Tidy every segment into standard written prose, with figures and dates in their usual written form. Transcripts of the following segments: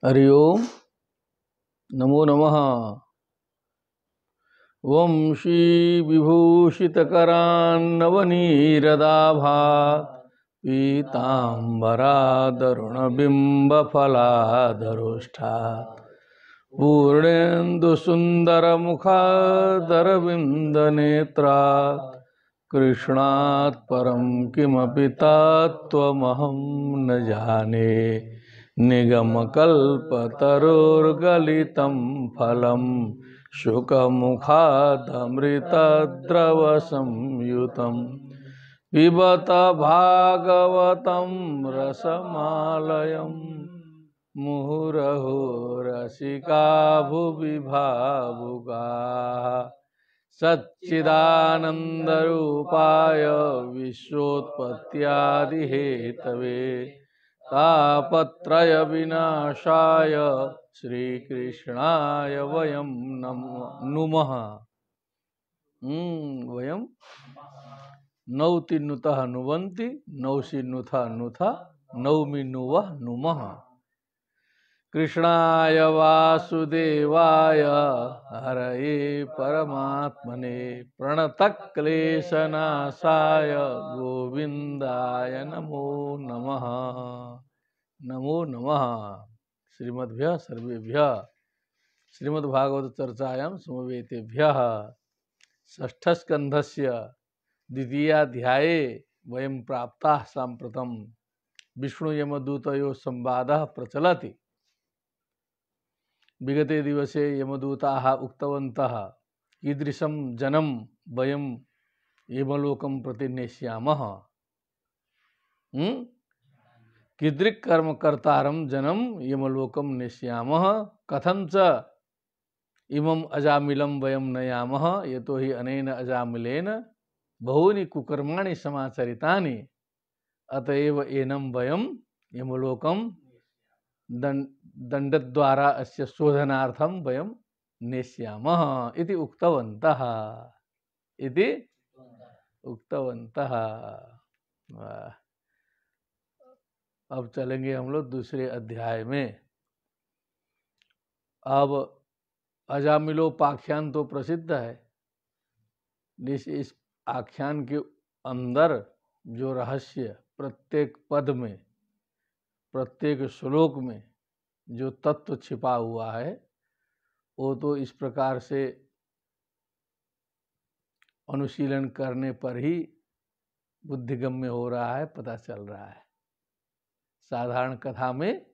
हरि ओम नमो नमः। वं श्री विभूषितकरान्नवनीरदाभात् पीताम्बरादरुणबिम्बफलाधरोष्ठात् पूर्णेन्दुसुन्दरमुखादरविन्दनेत्रात् कृष्णात् परं किमपि तत्त्वमहं न जाने। निगमकल्पतरुर्गलितं फलं शुकमुखादमृतद्रवसंयुतं पिबत भागवतं रसमालयं मुहुरहो रसिका भुवि भावुकाः। सच्चिदानन्दरूपाय विश्वोत्पत्त्यादिहेतवे तापत्रय विनाशाय श्रीकृष्णाय वयं नुमः। वयं नौतिन्नुतः नुवन्ति नौसिन्नुथा नुथा नौमिन्नुवः नुमः। कृष्णाय वासुदेवाय हरये परमात्मने प्रणतक्लेशनाशाय गोविन्दाय नमो नमः। नमो नमः। श्रीमद्भ्यः सर्वेभ्यः श्रीमद्भागवत चर्चायां समवेतेभ्यः षष्ठस्कन्धस्य द्वितीयाध्याये वयं प्राप्ताः। साम्प्रतं विष्णुयमदूतयोः संवादः प्रचलति। विगते दिवसे यमदूताः उक्तवन्तः कीदृशं जनं वयं यमलोकं प्रति नेष्यामः। कीदृक् कर्मकर्तारं जनं यमलोकं नेष्यामः। कथं च इमम् अजामिलं वयं नयामः यतो हि अनेन अजामिलेन बहूनि कुकर्माणि समाचरितानि अतएव एनं वयं यमलोकं दंडद्वारा अस्य शोधनार्थं वयं नेष्यामः इति उक्तवन्तः। अब चलेंगे हम लोग दूसरे अध्याय में। अब अजामिलोपाख्यान तो प्रसिद्ध है। इस आख्यान के अंदर जो रहस्य प्रत्येक पद में प्रत्येक श्लोक में जो तत्व छिपा हुआ है वो तो इस प्रकार से अनुशीलन करने पर ही बुद्धिगम्य हो रहा है, पता चल रहा है। साधारण कथा में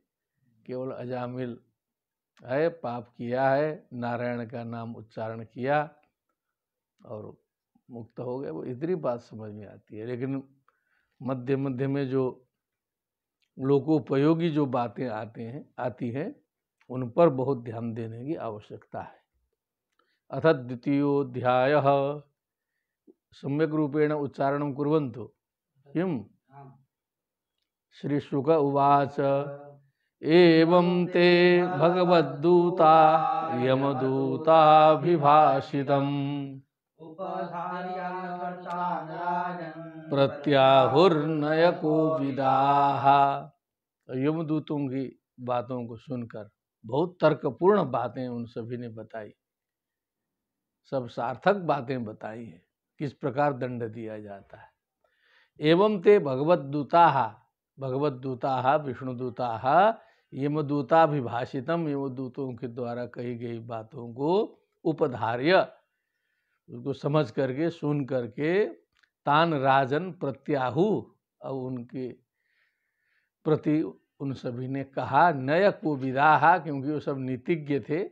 केवल अजामिल है, पाप किया है, नारायण का नाम उच्चारण किया और मुक्त हो गए, वो इतनी बात समझ में आती है। लेकिन मध्य मध्य में जो लोकोपयोगी जो बातें आती हैं उन पर बहुत ध्यान देने की आवश्यकता है। अथ द्वितीयोऽध्यायः सम्यक् रूपेण उच्चारणं कुर्वन्तु। किं? श्री शुक उवाच एवं ते भगवद्दूता यमदूताभिभाषितम् प्रत्याहुर्नयकोविदाः। यमदूतों की बातों को सुनकर बहुत तर्कपूर्ण बातें उन सभी ने बताई, सब सार्थक बातें बताई हैं किस प्रकार दंड दिया जाता है। एवं ते भगवद्दूताः विष्णुदूताः यमदूताभिभाषितम, यमदूतों के द्वारा कही गई बातों को उपधार्य, उसको समझ करके सुन करके तान राजन प्रत्याहु, अब उनके प्रति उन सभी ने कहा नय को विदाहा, क्योंकि वो सब नीतिज्ञ थे,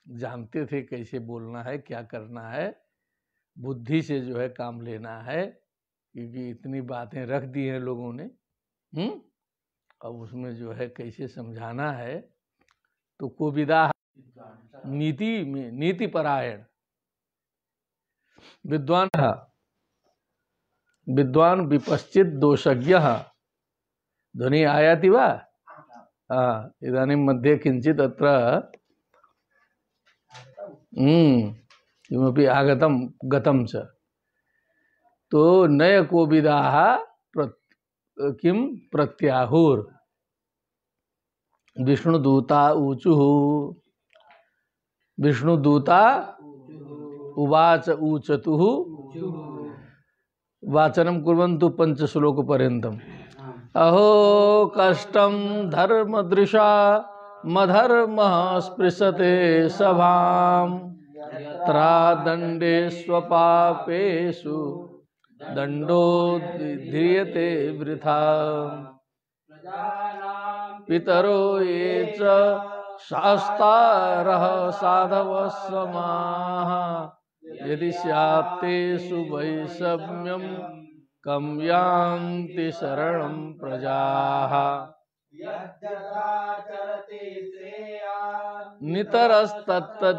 जानते थे कैसे बोलना है, क्या करना है, बुद्धि से जो है काम लेना है, क्योंकि इतनी बातें रख दी हैं लोगों ने। अब उसमें जो है कैसे समझाना है, तो कोविदा नीति में नीति परायण विद्वान विपश्चित दोषज्ञ। ध्वनि आयाति वा? इदानीं मध्ये किंचित अत्र किमपि आगतं गतं च। तो नय कोविदाः किं प्रत्याहुर, विष्णुदूता ऊचुः विष्णुदूता उवाच ऊचतुः वाचनम कुर्वन्तु पंचश्लोक पर्यन्तम। अहो कष्टं धर्मदृशा मधर्मः स्पृशते सभां त्रादण्डे स्वपापेषु दण्डो ध्रियते वृथा पितरो ये च शास्तारः साधवः समाः यदि स्यात्तेषु वैषम्यं कं यान्ति शरणं प्रजाः नितरस्तत्तदीहते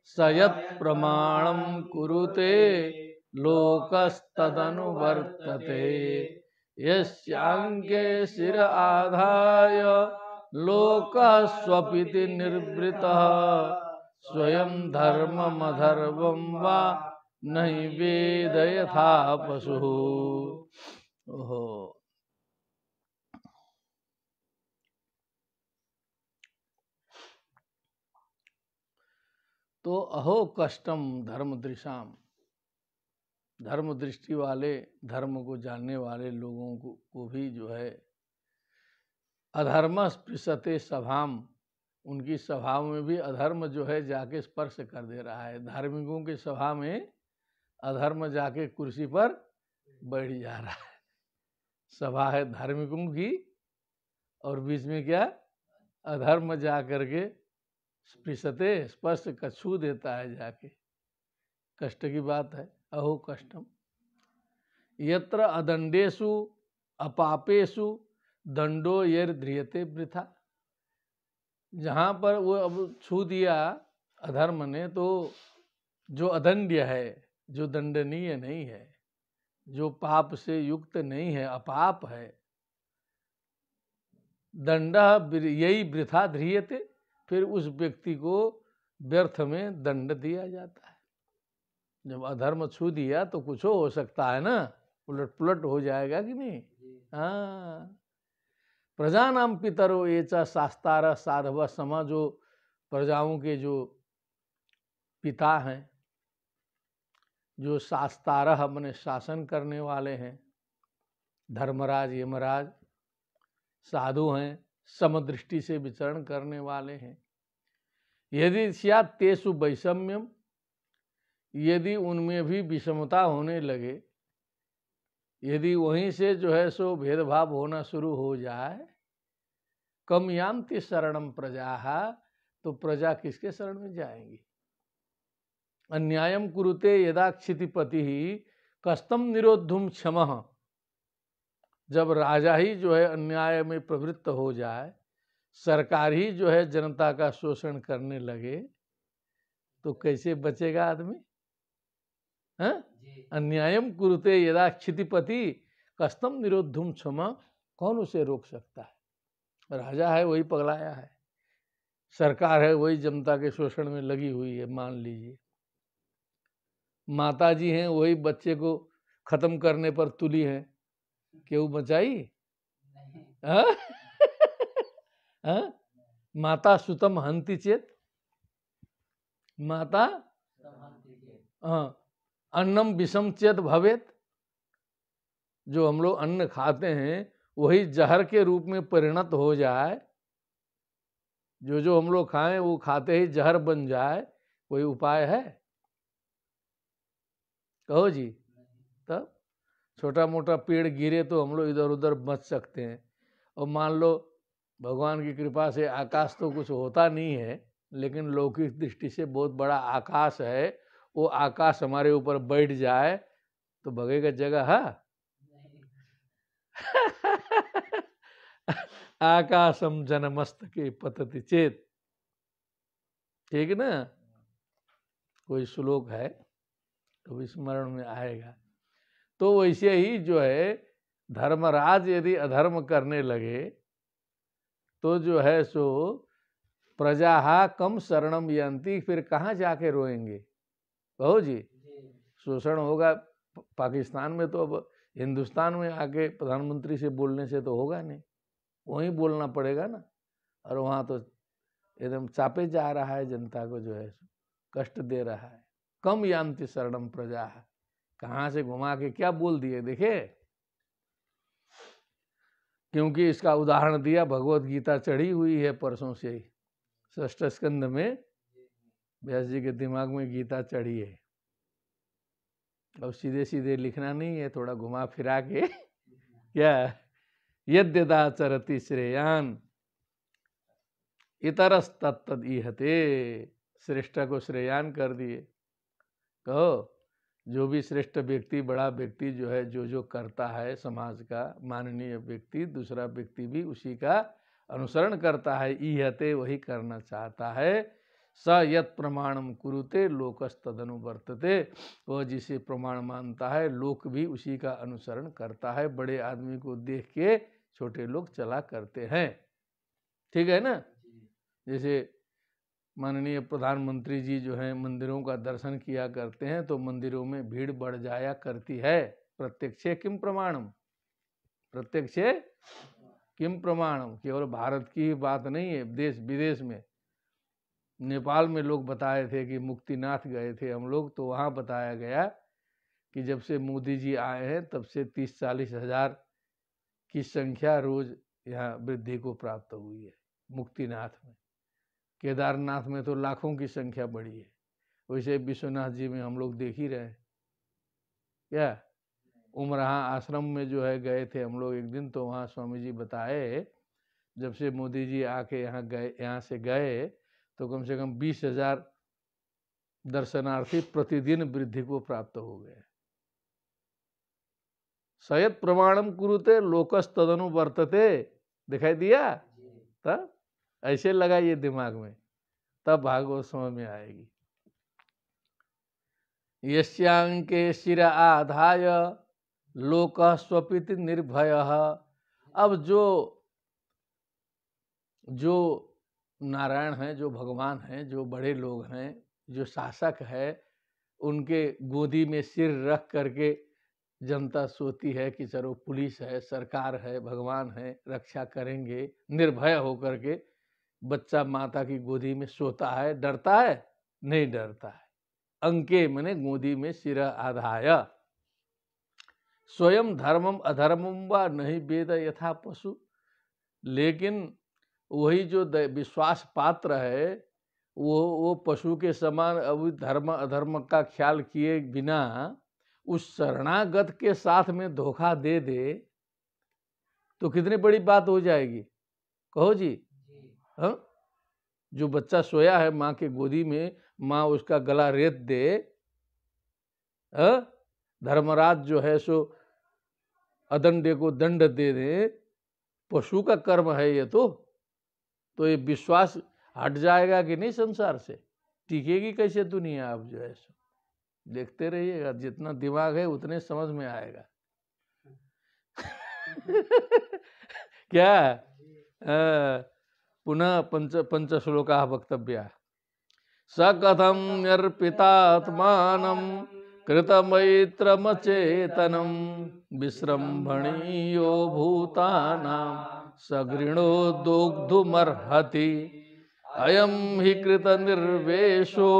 स यत्प्रमाणं कुरुते लोकस्तदनुवर्तते यस्यांके शिर आधाय लोकः स्वपिति निर्वृतः स्वयं धर्ममधर्मं वा नहीं वेद यथा पशु। ओहो, तो अहो कष्टम धर्म दृशाम, धर्म दृष्टि वाले, धर्म को जानने वाले लोगों को भी जो है अधर्म स्पृशते सभाम, उनकी सभा में भी अधर्म जो है जाके स्पर्श कर दे रहा है। धार्मिकों की सभा में अधर्म जाके कुर्सी पर बैठ जा रहा है। सभा है धार्मिकों की और बीच में क्या अधर्म जा करके स्पृशते स्पर्श छू देता है जाके। कष्ट की बात है। अहो कष्टम यत्र अदंडेषु अपापेषु दंडो यर ध्रियते वृथा, जहाँ पर वो अब छू दिया अधर्म ने, तो जो अदंड्य है, जो दंडनीय नहीं है, जो पाप से युक्त नहीं है, अपाप है, दंड यही वृथा ध्रियते, फिर उस व्यक्ति को व्यर्थ में दंड दिया जाता है। जब अधर्म छू दिया तो कुछ हो सकता है ना, उलट पुलट हो जाएगा कि नहीं। हाँ, प्रजानाम पितरो ये च शास्तार साधव समा, जो प्रजाओं के जो पिता हैं, जो शास्तारह मने शासन करने वाले हैं, धर्मराज यमराज, साधु हैं, समदृष्टि से विचरण करने वाले हैं। यदि स्यात् तेषु वैषम्यम, यदि उनमें भी विषमता होने लगे, यदि वहीं से जो है सो भेदभाव होना शुरू हो जाए, कम यान्ति शरणम प्रजाः, तो प्रजा किसके शरण में जाएंगी। अन्यायम कुरुते यदा क्षितिपति कस्तम निरोधुम क्षमः, जब राजा ही जो है अन्याय में प्रवृत्त हो जाए, सरकार ही जो है जनता का शोषण करने लगे, तो कैसे बचेगा आदमी। अन्यायम कुरुते यदा क्षितिपति कस्तम निरोधुम क्षमा, कौन उसे रोक सकता है। राजा है वही पगलाया है, सरकार है वही जनता के शोषण में लगी हुई है। मान लीजिए माता जी हैं वही बच्चे को खत्म करने पर तुली है, क्यों बचाई। माता सुतम हंति चेत, माता अन्नम विषम चेत भवेत, जो हम लोग अन्न खाते हैं वही जहर के रूप में परिणत हो जाए, जो हम लोग खाएं वो खाते ही जहर बन जाए, कोई उपाय है। कहो जी। तब छोटा मोटा पेड़ गिरे तो हम लोग इधर उधर बच सकते हैं, और मान लो भगवान की कृपा से आकाश तो कुछ होता नहीं है, लेकिन लौकिक दृष्टि से बहुत बड़ा आकाश है, वो आकाश हमारे ऊपर बैठ जाए तो भगेगा जगह है। आकाशम जनमस्तके पतति चेत, ठीक ना। कोई श्लोक है तो स्मरण में आएगा। तो वैसे ही जो है धर्मराज यदि अधर्म करने लगे तो जो है सो प्रजा कम शरणम यंती, फिर कहाँ जाके रोएंगे। कहो जी। शोषण होगा पाकिस्तान में, तो अब हिंदुस्तान में आके प्रधानमंत्री से बोलने से तो होगा नहीं। वहीं बोलना पड़ेगा ना। और वहाँ तो एकदम चापे जा रहा है, जनता को जो है कष्ट दे रहा है। कम यान्ति शरणम प्रजा, कहाँ से घुमा के क्या बोल दिए देखे। क्योंकि इसका उदाहरण दिया, भगवत गीता चढ़ी हुई है परसों से ही, षष्ठ स्कंद में व्यास जी के दिमाग में गीता चढ़ी है। अब सीधे सीधे लिखना नहीं है, थोड़ा घुमा फिरा के क्या, यद्यदाचरति श्रेयान इतरस तत्तद इहते, श्रेष्ठ को श्रेयान कर दिए। कहो जो भी श्रेष्ठ व्यक्ति, बड़ा व्यक्ति जो है, जो जो करता है समाज का माननीय व्यक्ति, दूसरा व्यक्ति भी उसी का अनुसरण करता है। इहते, वही करना चाहता है। स यत् प्रमाणम कुरुते लोकस्तदनुवर्तते, वह जिसे प्रमाण मानता है लोक भी उसी का अनुसरण करता है। बड़े आदमी को देख के छोटे लोग चला करते हैं, ठीक है ना। जैसे माननीय प्रधानमंत्री जी जो हैं मंदिरों का दर्शन किया करते हैं तो मंदिरों में भीड़ बढ़ जाया करती है। प्रत्यक्षे किम प्रमाणम, प्रत्यक्षे किम प्रमाणम। केवल भारत की ही बात नहीं है, देश विदेश में। नेपाल में लोग बताए थे कि मुक्तिनाथ गए थे हम लोग, तो वहाँ बताया गया कि जब से मोदी जी आए हैं तब से 30-40 हज़ार की संख्या रोज यहाँ वृद्धि को प्राप्त हुई है मुक्तिनाथ में। केदारनाथ में तो लाखों की संख्या बढ़ी है। वैसे विश्वनाथ जी में हम लोग देख ही रहे हैं क्या। उमराहा आश्रम में जो है गए थे हम लोग एक दिन, तो वहाँ स्वामी जी बताए जब से मोदी जी आके यहाँ से गए तो कम से कम 20,000 दर्शनार्थी प्रतिदिन वृद्धि को प्राप्त हो गए। सयत प्रमाणम कुरुते लोकस तदनु वर्तते, दिखाई दिया। तब ऐसे लगाइए दिमाग में, तब भागवत समझ में आएगी। यस्यांके शिर आधाय लोक स्वपिति निर्भय। अब जो नारायण हैं, जो भगवान हैं, जो बड़े लोग हैं, जो शासक है, उनके गोदी में सिर रख करके जनता सोती है कि चलो पुलिस है, सरकार है, भगवान है, रक्षा करेंगे। निर्भय होकर के बच्चा माता की गोदी में सोता है, डरता है? नहीं डरता है। अंके मने गोदी में सिर आधाय, स्वयं धर्मम अधर्मम व नहीं वेद यथा पशु। लेकिन वही जो विश्वास पात्र है वो पशु के समान अभी धर्म अधर्म का ख्याल किए बिना उस शरणागत के साथ में धोखा दे दे तो कितनी बड़ी बात हो जाएगी। कहो जी। हाँ, जो बच्चा सोया है माँ के गोदी में, माँ उसका गला रेत दे, धर्मराज जो है सो अदंडे को दंड दे दे, पशु का कर्म है ये। तो ये विश्वास हट जाएगा कि नहीं संसार से? टिकेगी कैसे दुनिया? आप जो है सो देखते रहिएगा, जितना दिमाग है उतने समझ में आएगा। क्या पुनः पंच श्लोका वक्तव्या। सकथम अर्पितात्मानं कृतमैत्रमचेतनं विस्रंभणीयो भूतानां सगृणो दोग्धुमर्हति अयं हि कृत निर्वेशो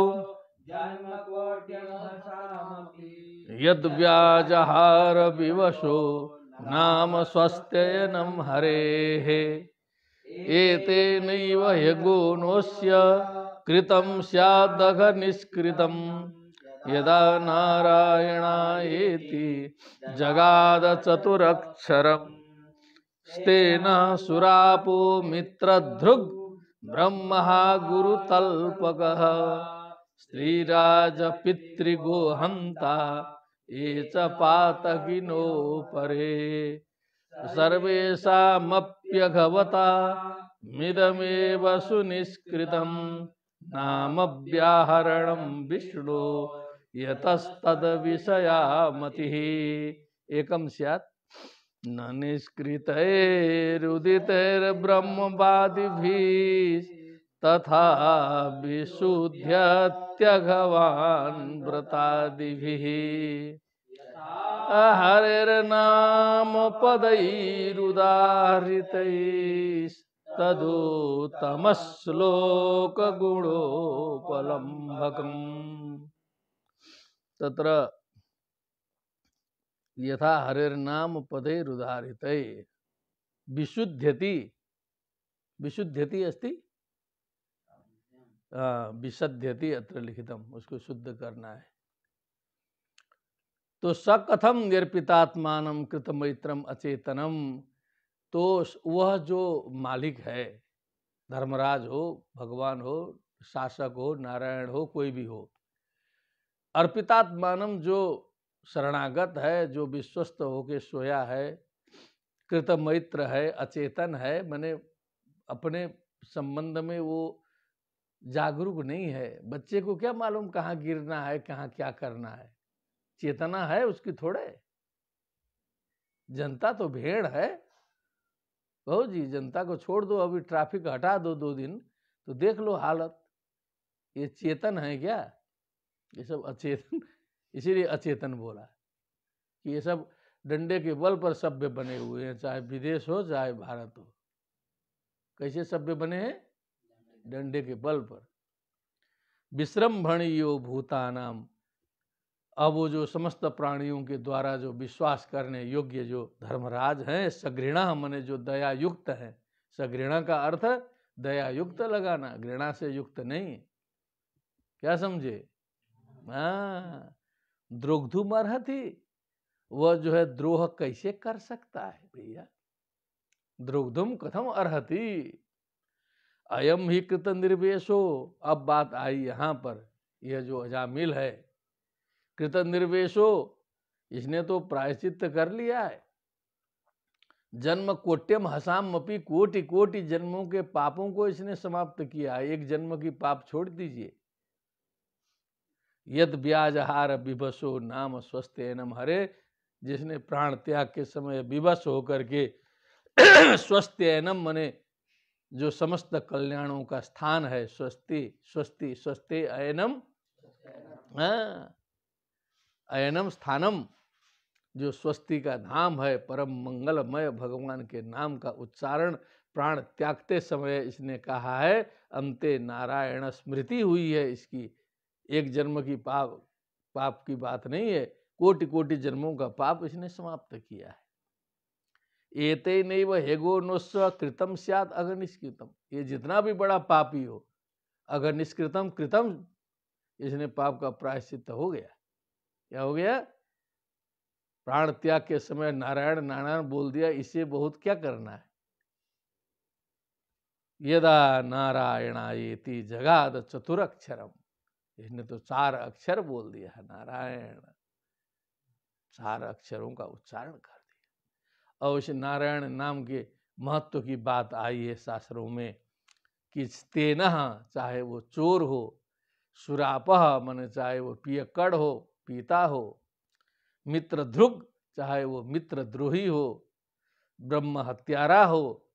यद्व्याजहार विवशो नाम स्वस्त्ययनं हरेः एतेनैव ह्यगुणोऽस्य कृतं स्यादघ निष्कृतं यदा नारायणायेति जगाद चतुरक्षरम् स्तेन सुरापो मित्रधृग् ब्रह्मः गुरुतल्पकः स्त्रीराज पितृगोहन्ता ये च पातकिनो परे सर्वेषामप्यघवता मिदमेव सुनिष्कृतं नाम व्याहरणं विष्णु यतस्तद विषया मतिः एकम स्यात् न निष्कृतैरुदितैर्ब्रह्मवादिभिः तथा विशुद्ध्यत्यघवान् व्रतादिभिः हरेर्नाम पदैरुदाहृतैस्तदुत्तमश्लोक गुणोपलम्भकम् तत्र यथा हरेर्नाम पदैरुदाहृतै विशुध्यति विशुध्यति अस्ति विशध्यति अत्र लिखितम, उसको शुद्ध करना है। तो सकथम निर्पितात्मानम कृतमैत्रम अचेतनम, तो वह जो मालिक है, धर्मराज हो, भगवान हो, शासक हो, नारायण हो, कोई भी हो, अर्पितात्मानम जो शरणागत है, जो विश्वस्त होके सोया है, कृतमैत्र है, अचेतन है, माने अपने संबंध में वो जागरूक नहीं है। बच्चे को क्या मालूम कहाँ गिरना है, कहाँ क्या करना है, चेतना है उसकी थोड़े। जनता तो भेड़ है बहू जी, जनता को छोड़ दो, अभी ट्रैफिक हटा दो 2 दिन तो देख लो हालत। ये चेतन है क्या? ये सब अचेतन, इसीलिए अचेतन बोला कि ये सब डंडे के बल पर सभ्य बने हुए हैं, चाहे विदेश हो चाहे भारत हो। कैसे सभ्य बने हैं? डंडे के बल पर। विश्रम्भणीयो भूतानाम, अब वो जो समस्त प्राणियों के द्वारा जो विश्वास करने योग्य जो धर्मराज हैं, सघृणा मने जो दया युक्त है। सघृणा का अर्थ दया युक्त लगाना, घृणा से युक्त नहीं। क्या समझे? हाँ, द्रोग्धुम अर्हति, वह जो है द्रोह कैसे कर सकता है भैया? द्रोग्धुम कथम अर्हति, अयम ही कृत निर्वेशो। अब बात आई यहाँ पर, यह जो अजामिल है कृत निर्वेशो, इसने तो प्रायश्चित कर लिया है। जन्म कोट्यम हसाम अपी, कोटि कोटि जन्मों के पापों को इसने समाप्त किया है। एक जन्म की पाप छोड़ दीजिए। यद ब्याजहार विवशो नाम स्वस्थेनम हरे, जिसने प्राण त्याग के समय विवश होकर के स्वस्थेनम मने जो समस्त कल्याणों का स्थान है, स्वस्ति स्वस्ति स्वस्ते अयनम, अयनम स्थानम, जो स्वस्ति का धाम है, परम मंगलमय भगवान के नाम का उच्चारण प्राण त्यागते समय इसने कहा है। अंते नारायण स्मृति हुई है इसकी। एक जन्म की पाप की बात नहीं है, कोटि कोटि जन्मों का पाप इसने समाप्त किया है। एते नैव हेगो नोस्व कृतम स्यात् अगर निष्कृतम, ये जितना भी बड़ा पापी हो, अगर निष्कृतम कृतम, इसने पाप का प्रायश्चित हो गया। क्या हो गया? प्राण त्याग के समय नारायण नारायण बोल दिया, इससे बहुत क्या करना है। यदा नारायणायेति जगाद चतुरक्षरम, इसने तो 4 अक्षर बोल दिया है, नारायण, 4 अक्षरों का उच्चारण कर दिया। और इस नारायण नाम के महत्व की बात आई है शास्त्रों में कि तेनः, चाहे वो चोर हो, सुरापह मन चाहे वो पियक्कड़ हो, पीता हो, मित्र ध्रुग चाहे वो मित्र द्रोही हो, ब्रह्म हत्यारा हो,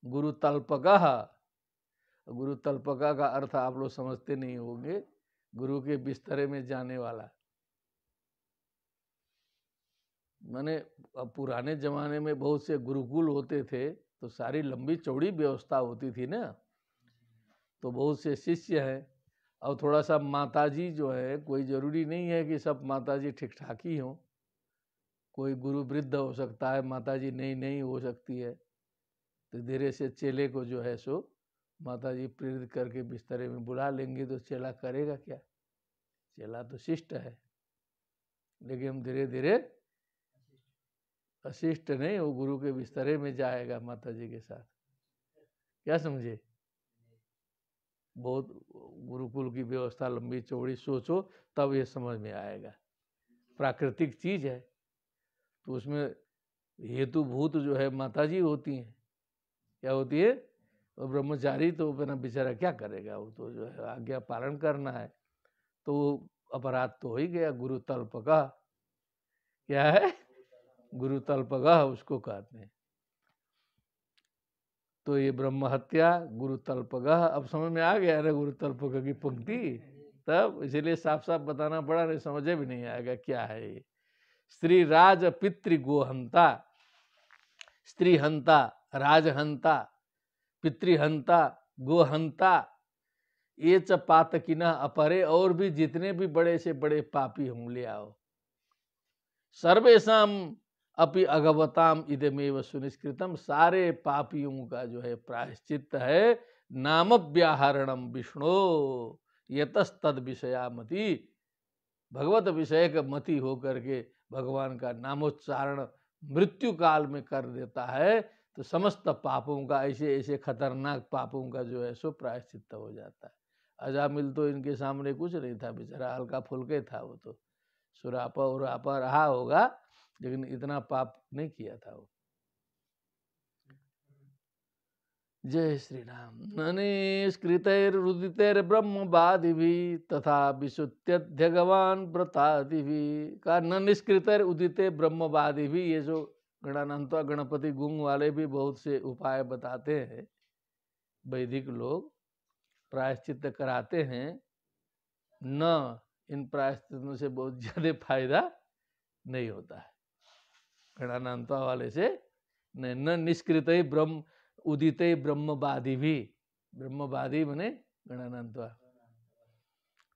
गुरु तल्पकः, गुरु तल्पका का अर्थ आप लोग समझते नहीं होंगे, गुरु के बिस्तरे में जाने वाला। माने पुराने जमाने में बहुत से गुरुकुल होते थे, तो सारी लंबी चौड़ी व्यवस्था होती थी ना, तो बहुत से शिष्य हैं। और थोड़ा सा माताजी जो है, कोई जरूरी नहीं है कि सब माताजी ठीक ठाक ही हों, कोई गुरु वृद्ध हो सकता है, माताजी नहीं हो सकती है। तो धीरे से चेले को जो है सो माताजी प्रेरित करके बिस्तरे में बुला लेंगे, तो चेला करेगा क्या? चेला तो शिष्ट है, लेकिन हम धीरे धीरे अशिष्ट नहीं, वो गुरु के बिस्तरे में जाएगा माताजी के साथ। क्या समझे? बहुत गुरुकुल की व्यवस्था लंबी चौड़ी सोचो तब ये समझ में आएगा। प्राकृतिक चीज है तो उसमें हेतुभूत जो है माताजी होती हैं। क्या होती है? और ब्रह्मचारी तो अपना बेचारा क्या करेगा, वो तो जो है आज्ञा पालन करना है, तो अपराध तो हो ही गया। गुरु तल्पका, क्या है? गुरु तल्पका उसको कहते हैं। तो ये ब्रह्म हत्या, गुरु तल्पगः, अब समझ में आ गया ना गुरु तल्पगः की पंक्ति? तब इसलिए साफ साफ बताना पड़ा, नहीं समझे भी नहीं आएगा क्या है ये। स्त्री राज पितृ गोहंता, स्त्रीहंता, राजहंता, पितृहंता, गोहंता, ये च पातकिना अपरे, और भी जितने भी बड़े से बड़े पापी हों ले आओ। सर्वेशम अपि अगवताम इदमेव सुनिष्कृतम, सारे पापियों का जो है प्रायश्चित है नाम व्याहरणम विष्णु यतस्तद विषयामति, भगवत विषय का मति होकर के भगवान का नामोच्चारण मृत्यु काल में कर देता है, तो समस्त पापों का, ऐसे ऐसे खतरनाक पापों का जो है सो प्रायश्चित हो जाता है। अजामिल तो इनके सामने कुछ नहीं था, बेचारा हल्का फुल्के था, वो तो सुरापा उरापा रहा होगा, लेकिन इतना पाप नहीं किया था वो। जय श्री राम। ननिष्कृतैरुदितैर् ब्रह्मवादिभिः तथा विशुद्ध्यगवान व्रतादिभिः का ननिष्कृतैर् उदिते ब्रह्मवादिभिः, ये जो गणानंत गणपति गुंग वाले भी बहुत से उपाय बताते हैं, वैदिक लोग प्रायश्चित कराते हैं, न इन प्रायश्चितों से बहुत ज्यादा फायदा नहीं होता है। गणानंत वाले से न निष्कृत ब्रह्म उदित ब्रह्मवादी भी, ब्रह्मवादी बने गणानंत,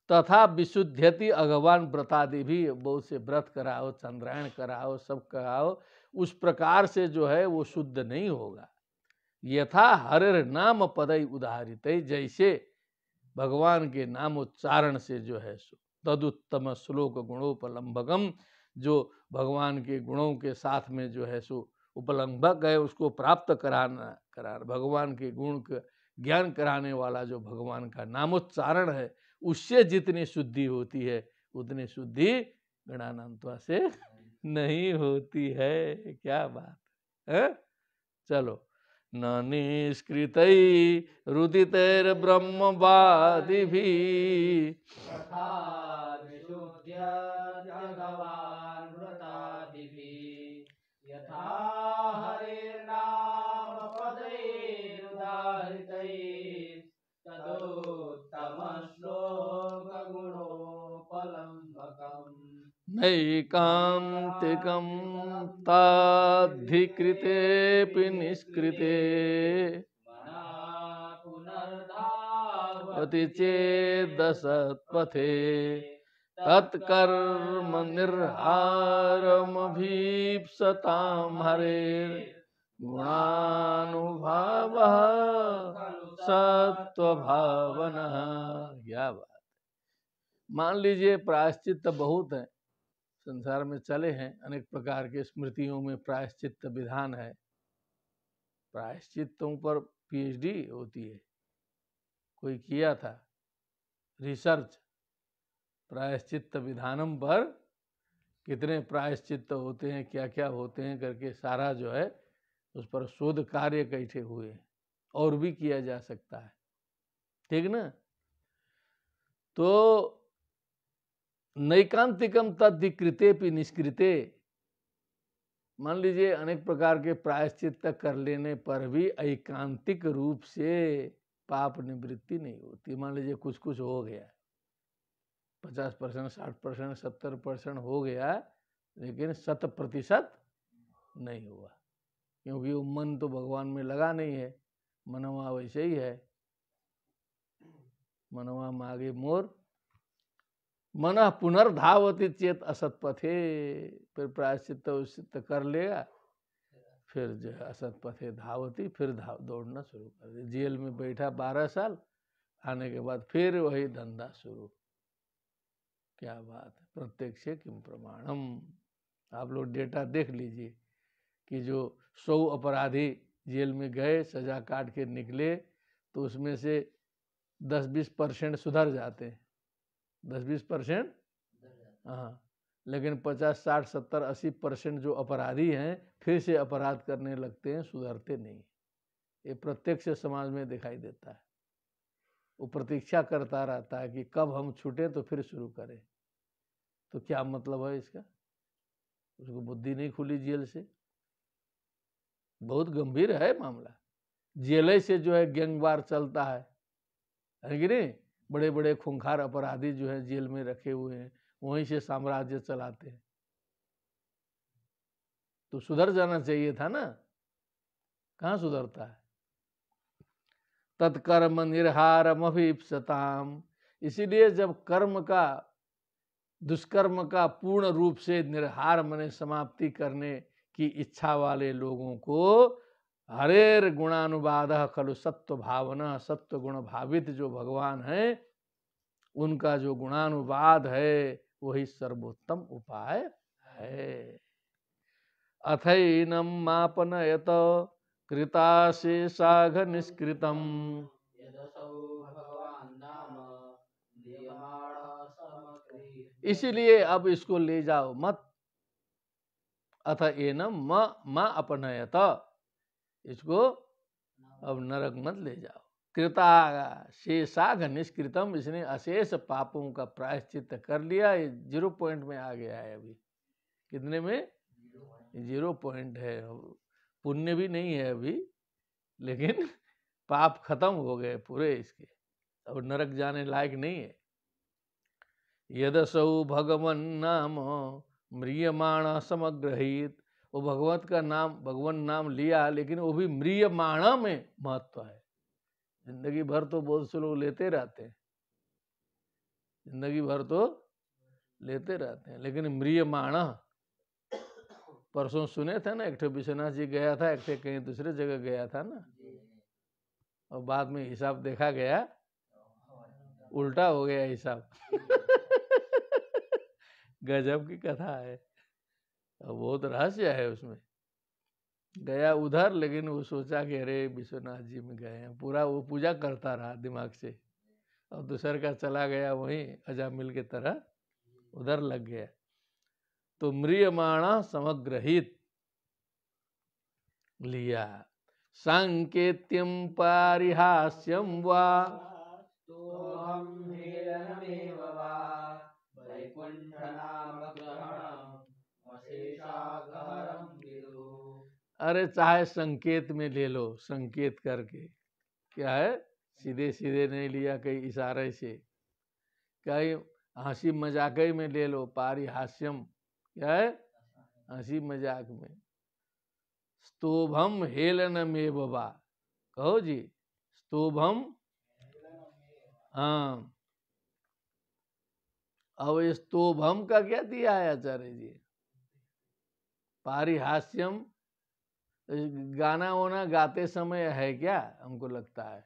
तथा विशुद्ध्यति अगवान व्रतादि भी, बहुत से व्रत कराओ, चंद्रायण कराओ, सब कराओ, उस प्रकार से जो है वो शुद्ध नहीं होगा। यथा हरिर नाम पदई उदाहरित, जैसे भगवान के नाम उच्चारण से जो है तदुत्तम श्लोक गुणोपलम्बकम, जो भगवान के गुणों के साथ में जो है सो उपलम्बक है, उसको प्राप्त कराना भगवान के गुण का ज्ञान कराने वाला जो भगवान का नामोच्चारण है, उससे जितनी शुद्धि होती है उतनी शुद्धि गणानंत्वा से नहीं होती है। क्या बात है? चलो, न निष्कृतै रुदितैर् ब्रह्मवादिभिः तथा विशुद्ध्यगवान् व्रतादिभिः यथा हरिर्नाम पदैरुदाहृतैः तदुत्तमश्लोकगुणोपलम्बकम् नैकान्तिकं ताधिकृतेऽपि निष्कृते अति चेदसत्पथे तत्कर्म निर्हारमभीप्सतां हरेर् गुणानुभावः सत्वभावनः। क्या बात। मान लीजिए प्रायश्चित बहुत है, संसार में चले हैं, अनेक प्रकार के स्मृतियों में प्रायश्चित विधान है। प्रायश्चितों पर पीएचडी होती है, कोई किया था रिसर्च, प्रायश्चित विधानम पर कितने प्रायश्चित होते हैं, क्या क्या होते हैं करके सारा जो है उस पर शोध कार्य कैसे हुए हैं, और भी किया जा सकता है, ठीक ना। तो नैकांतिकम तद्धिकृते भी निष्कृते, मान लीजिए अनेक प्रकार के प्रायश्चित कर लेने पर भी एकांतिक रूप से पाप निवृत्ति नहीं होती। मान लीजिए कुछ कुछ हो गया, 50%, 60%, 70% हो गया, लेकिन 100% नहीं हुआ, क्योंकि वो मन तो भगवान में लगा नहीं है, मनवा वैसे ही है, मनवा मागे मोर मन पुनर्धावती चेत असतपथे, फिर प्रायश्चित उचित कर लेगा, फिर जो है असतपथे धावती, फिर दौड़ना शुरू कर दे। जेल में बैठा 12 साल, आने के बाद फिर वही धंधा शुरू। क्या बात है, प्रत्यक्ष किम प्रमाणम। आप लोग डेटा देख लीजिए कि जो 100 अपराधी जेल में गए, सजा काट के निकले, तो उसमें से 10-20% सुधर जाते हैं, 10-20%, हाँ, लेकिन 50, 60, 70, 80% जो अपराधी हैं फिर से अपराध करने लगते हैं, सुधरते नहीं। ये प्रत्यक्ष समाज में दिखाई देता है। वो प्रतीक्षा करता रहता है कि कब हम छूटे तो फिर शुरू करें। तो क्या मतलब है इसका? उसको बुद्धि नहीं खुली जेल से। बहुत गंभीर है मामला। जेल से जो है गैंगवार चलता है कि नहीं? बड़े बड़े खूंखार अपराधी जो है जेल में रखे हुए हैं, वहीं से साम्राज्य चलाते हैं। तो सुधर जाना चाहिए था ना, कहाँ सुधरता है। तत्कर्म निर्हारम अभीप्सताम, इसीलिए जब कर्म का, दुष्कर्म का पूर्ण रूप से निर्हार मने समाप्ति करने की इच्छा वाले लोगों को हरेर गुणानुवाद खलु सत्व भावना, सत्व गुण भावित जो भगवान है उनका जो गुणानुवाद है वही सर्वोत्तम उपाय है। अथैनम मापनयत कृताशेषाघ निष्कृतम, यदसौ भगवान नाम दीयमाण समकृत। इसीलिए अब इसको ले जाओ मत। अथ एनम म अपनयत, इसको अब नरक मत ले जाओ। कृता शेषाघ निष्कृतम, इसने अशेष पापों का प्रायश्चित कर लिया। ये 0 पॉइंट में आ गया है। अभी कितने में? 0 पॉइंट है। पुण्य भी नहीं है अभी, लेकिन पाप खत्म हो गए पूरे इसके, अब नरक जाने लायक नहीं है। यदसौ भगवन नाम म्रियमाण समग्रहित, वो भगवत का नाम, भगवान नाम लिया, लेकिन वो भी म्रियमाण में महत्व है। जिंदगी भर तो बहुत से लोग लेते रहते हैं, जिंदगी भर तो लेते रहते हैं, लेकिन म्रियमाण, परसों सुने थे ना, एक ठे विश्वनाथ जी गया था, एक ठे कहीं दूसरे जगह गया था ना, और बाद में हिसाब देखा गया, उल्टा हो गया हिसाब। गजब की कथा है, बहुत रहस्य है उसमें। गया उधर, लेकिन वो सोचा कि अरे विश्वनाथ जी में गए हैं, पूरा वो पूजा करता रहा दिमाग से, और दूसर का चला गया वहीं अजामिल के तरह उधर लग गया। तो म्रियमाण समग्रहित लिया। सांकेत्यम पारिहास्यम वा, तोहम हेलनमेव वा वैकुंठनामग्रहणम् अशेषागहरं विदु। अरे चाहे संकेत में ले लो, संकेत करके, क्या है, सीधे सीधे नहीं लिया, कहीं इशारे से, कहीं हंसी मजाक में ले लो, पारिहास्यम क्या है, हंसी मजाक में। स्तोभम हेलनमेव वा, कहो जी, स्तोभम, हाँ। अब स्तोभम का क्या दिया है आचार्य जी? पारिहास्यम गाना होना गाते समय है क्या? हमको लगता है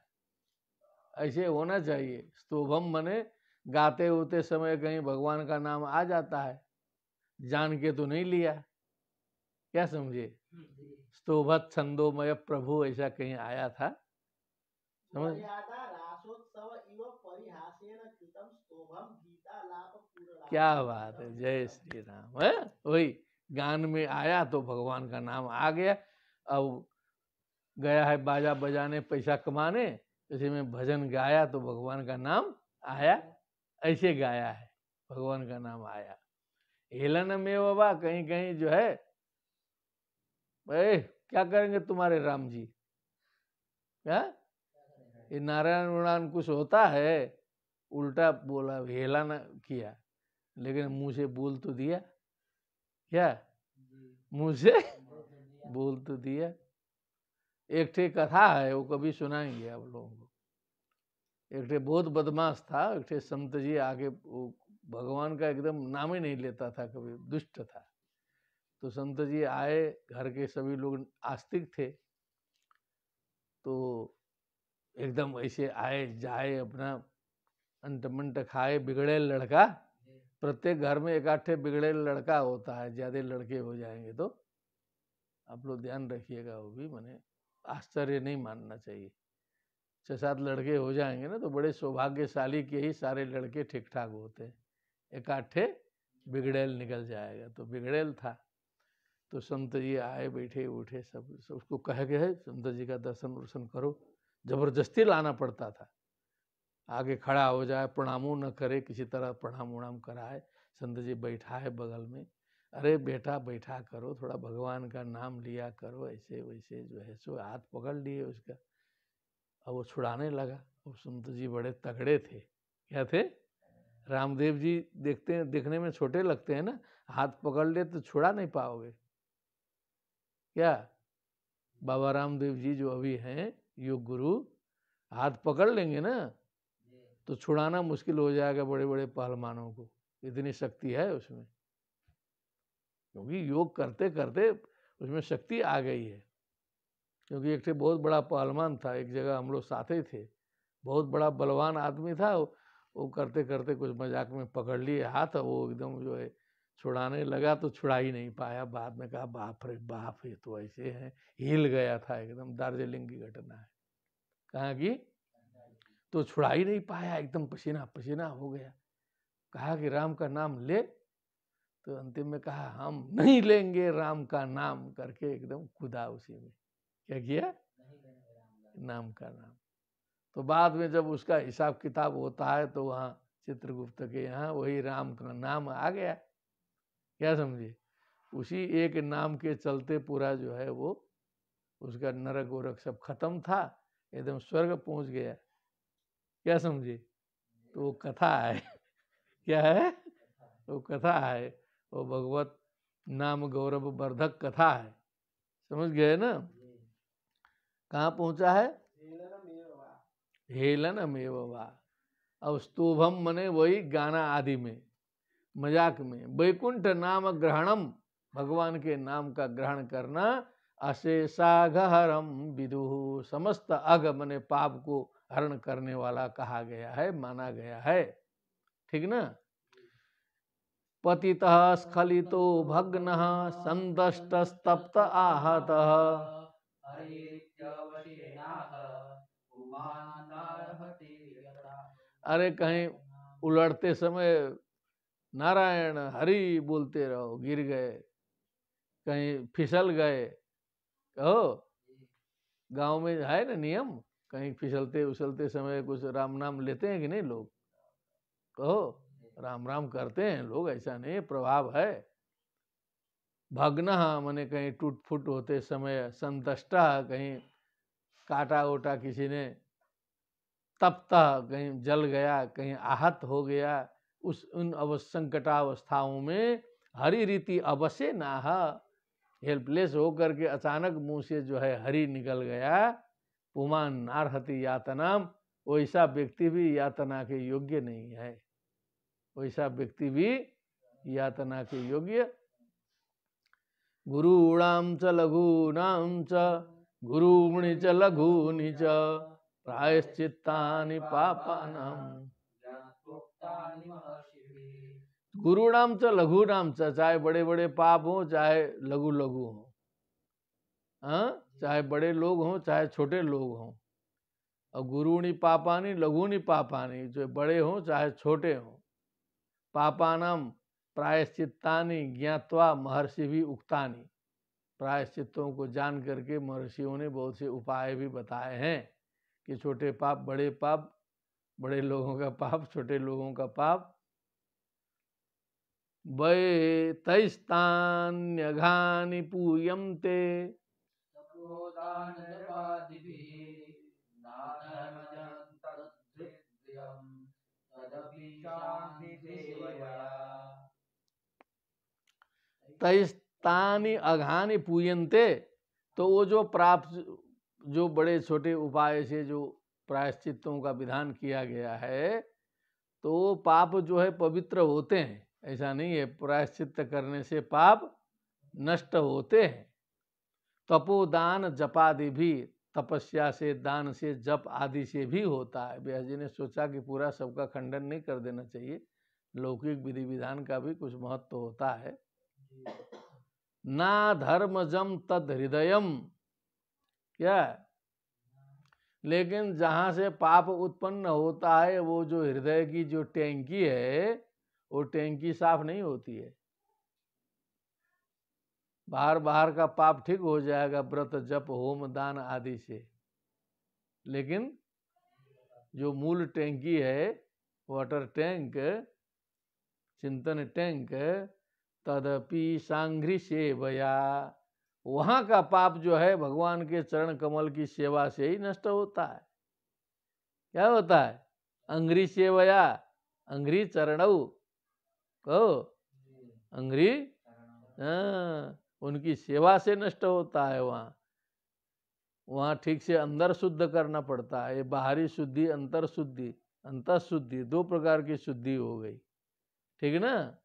ऐसे होना चाहिए। स्तोभम मने गाते होते समय कहीं भगवान का नाम आ जाता है, जान के तो नहीं लिया, क्या समझे? स्तोभत छंदोमय प्रभु, ऐसा कहीं आया था, समझ? क्या बात है, जय श्री राम। है वही गान में आया तो भगवान का नाम आ गया। अब गया है बाजा बजाने, पैसा कमाने, इसी में भजन गाया तो भगवान का नाम आया, ऐसे गाया है, भगवान का नाम आया। हेलन में बाबा कहीं कहीं जो है, भाई क्या करेंगे तुम्हारे राम जी, क्या ये नारायण उड़ान कुछ होता है, उल्टा बोला, हेलन किया, लेकिन मुंह से बोल तो दिया, क्या मुंह से बोल तो दिया। एक ठे कथा है, वो कभी सुनाएंगे आप लोगों को। एक ठे बहुत बदमाश था, एक ठे संत जी आगे, वो भगवान का एकदम नाम ही नहीं लेता था, कभी दुष्ट था। तो संत जी आए, घर के सभी लोग आस्तिक थे, तो एकदम ऐसे आए जाए, अपना अंट मंट खाए, बिगड़े लड़का, प्रत्येक घर में एक आठे बिगड़े लड़का होता है, ज्यादा लड़के हो जाएंगे तो आप लोग ध्यान रखिएगा, वो भी मने आश्चर्य नहीं मानना चाहिए। 6-7 लड़के हो जाएंगे ना तो बड़े सौभाग्यशाली के ही सारे लड़के ठीक ठाक होते हैं, एक आठे बिगड़ेल निकल जाएगा, तो बिगड़ेल था। तो संत जी आए, बैठे उठे, सब उसको कह गए संत जी का दर्शन वर्शन करो, जबरदस्ती लाना पड़ता था, आगे खड़ा हो जाए, प्रणामों न करे, किसी तरह प्रणाम उणाम कराए, संत जी बैठा है बगल में, अरे बेटा बैठा करो, थोड़ा भगवान का नाम लिया करो, ऐसे वैसे जो है सो हाथ पकड़ लिए उसका। अब वो छुड़ाने लगा। अब संत जी बड़े तगड़े थे, क्या थे, रामदेव जी देखते हैं, देखने में छोटे लगते हैं ना, हाथ पकड़ ले तो छुड़ा नहीं पाओगे, क्या बाबा रामदेव जी जो अभी हैं योग गुरु, हाथ पकड़ लेंगे ना तो छुड़ाना मुश्किल हो जाएगा बड़े बड़े पहलवानों को, इतनी शक्ति है उसमें। क्योंकि योग करते करते उसमें शक्ति आ गई है। क्योंकि एक बहुत बड़ा पहलवान था, एक जगह हम लोग साथ ही थे, बहुत बड़ा बलवान आदमी था। वो करते करते कुछ मजाक में पकड़ लिए हाथ, वो एकदम जो है छुड़ाने लगा तो छुड़ा ही नहीं पाया। बाद में कहा बाप रे बाप, ये तो ऐसे हैं, हिल गया था एकदम। दार्जिलिंग की घटना है। कहाँ की? तो छुड़ा ही नहीं पाया, एकदम पसीना पसीना हो गया। कहा कि राम का नाम ले, तो अंतिम में कहा हम नहीं लेंगे राम का नाम, करके एकदम कूदा उसी में। क्या किया? नाम का नाम। तो बाद में जब उसका हिसाब किताब होता है तो वहाँ चित्रगुप्त के यहाँ वही राम का नाम आ गया। क्या समझे? उसी एक नाम के चलते पूरा जो है वो उसका नरक वरक सब खत्म था, एकदम स्वर्ग पहुंच गया। क्या समझे? तो वो कथा है। क्या है? वो कथा है, वो भगवत नाम गौरव वर्धक कथा है। समझ गए ना? कहाँ पहुंचा है? हेलन मेवा। अब स्तोभम मने वही गाना आदि में, मजाक में। वैकुंठ नाम ग्रहणम, भगवान के नाम का ग्रहण करना। अशेषाघहरम विदुः, समस्त अघ मने पाप को हरण करने वाला कहा गया है, माना गया है। ठीक ना? पतितः स्खलितो भग्नः संदष्टस्तप्त आहतः। अरे कहीं उलटते समय नारायण हरि बोलते रहो, गिर गए, कहीं फिसल गए। कहो, गांव में है ना नियम, कहीं फिसलते उछलते समय कुछ राम नाम लेते हैं कि नहीं लोग? कहो, राम राम करते हैं लोग, ऐसा नहीं, प्रभाव है। भग्न माने कहीं टूट फूट होते समय, संतष्टा कहीं काटा ओटा किसी ने, तपता कहीं जल गया, कहीं आहत हो गया। उन संकटावस्थाओं में हरि रीति अवश्य नाह, हेल्पलेस होकर के अचानक मुंह से जो है हरि निकल गया। पुमान नारहति यातनाम, वैसा व्यक्ति भी यातना के योग्य नहीं है, वैसा व्यक्ति भी यातना के योग्य। गुरूणाम च लघूनाम च गुरुणी च लघूनि च प्रायश्चित्तानि पापानाम। गुरुणाम च लघूनाम च, चाहे बड़े बड़े पाप हो चाहे लघु लघु हो, हाँ, चाहे बड़े लोग हों चाहे छोटे लोग हों। और गुरुणी पापानी लघुनी पापानी, जो बड़े हों चाहे छोटे हों। पापानाम प्रायश्चित्तानि ज्ञात्वा महर्षि भी उक्तानि, प्रायश्चित्तों को जान करके महर्षियों ने बहुत से उपाय भी बताए हैं कि छोटे पाप, बड़े लोगों का पाप, छोटे लोगों का पाप। वै तैस्तान्यघानि पूयन्ते, तैस्तानि अघानि पूयन्ते, तो वो जो प्राप्त, जो बड़े छोटे उपाय से जो प्रायश्चित्तों का विधान किया गया है, तो पाप जो है पवित्र होते हैं, ऐसा नहीं है। प्रायश्चित्त करने से पाप नष्ट होते हैं। तपोदान जपादि भी, तपस्या से, दान से, जप आदि से भी होता है। व्यास जी ने सोचा कि पूरा सबका खंडन नहीं कर देना चाहिए, लौकिक विधि विधान का भी कुछ महत्व होता है। ना धर्मजम तद हृदयम, क्या? लेकिन जहां से पाप उत्पन्न होता है, वो जो हृदय की जो टैंकी है, वो टैंकी साफ नहीं होती है। बाहर का पाप ठीक हो जाएगा व्रत जप होम दान आदि से, लेकिन जो मूल टैंकी है, वाटर टैंक, चिंतन टैंक, तदपि सांघ्रि सेवया, वहां का पाप जो है भगवान के चरण कमल की सेवा से ही नष्ट होता है। क्या होता है? अंघ्रि सेवया, अंघ्रि चरणौ, कहो अंघ्रि, उनकी सेवा से नष्ट होता है। वहाँ ठीक से अंदर शुद्ध करना पड़ता है। ये बाहरी शुद्धि, अंतर शुद्धि, अंतर शुद्धि, दो प्रकार की शुद्धि हो गई, ठीक है ना।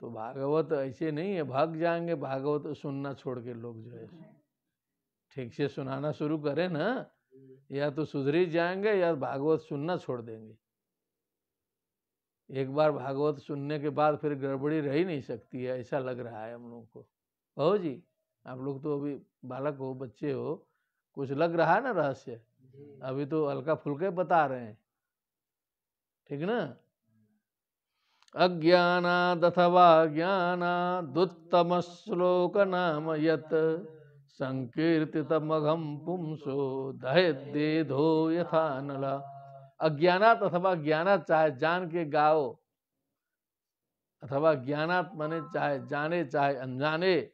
तो भागवत ऐसे नहीं है भाग जाएंगे, भागवत सुनना छोड़ के लोग जो है ठीक से सुनाना शुरू करें ना, या तो सुधर ही जाएंगे या भागवत सुनना छोड़ देंगे। एक बार भागवत सुनने के बाद फिर गड़बड़ी रह ही नहीं सकती है, ऐसा लग रहा है हम लोगों को। बहू जी, आप लोग तो अभी बालक हो, बच्चे हो, कुछ लग रहा है ना रहस्य, अभी तो हल्का फुल्के बता रहे हैं, ठीक ना। अज्ञानादथवा ज्ञानादुत्तम श्लोक नाम यत् संकीर्तितमघम पुंसो दहेदेधो यथा नला। अज्ञानात अथवा ज्ञानात, चाहे जान के गाओ, अथवा ज्ञानात माने चाहे जाने चाहे अनजाने,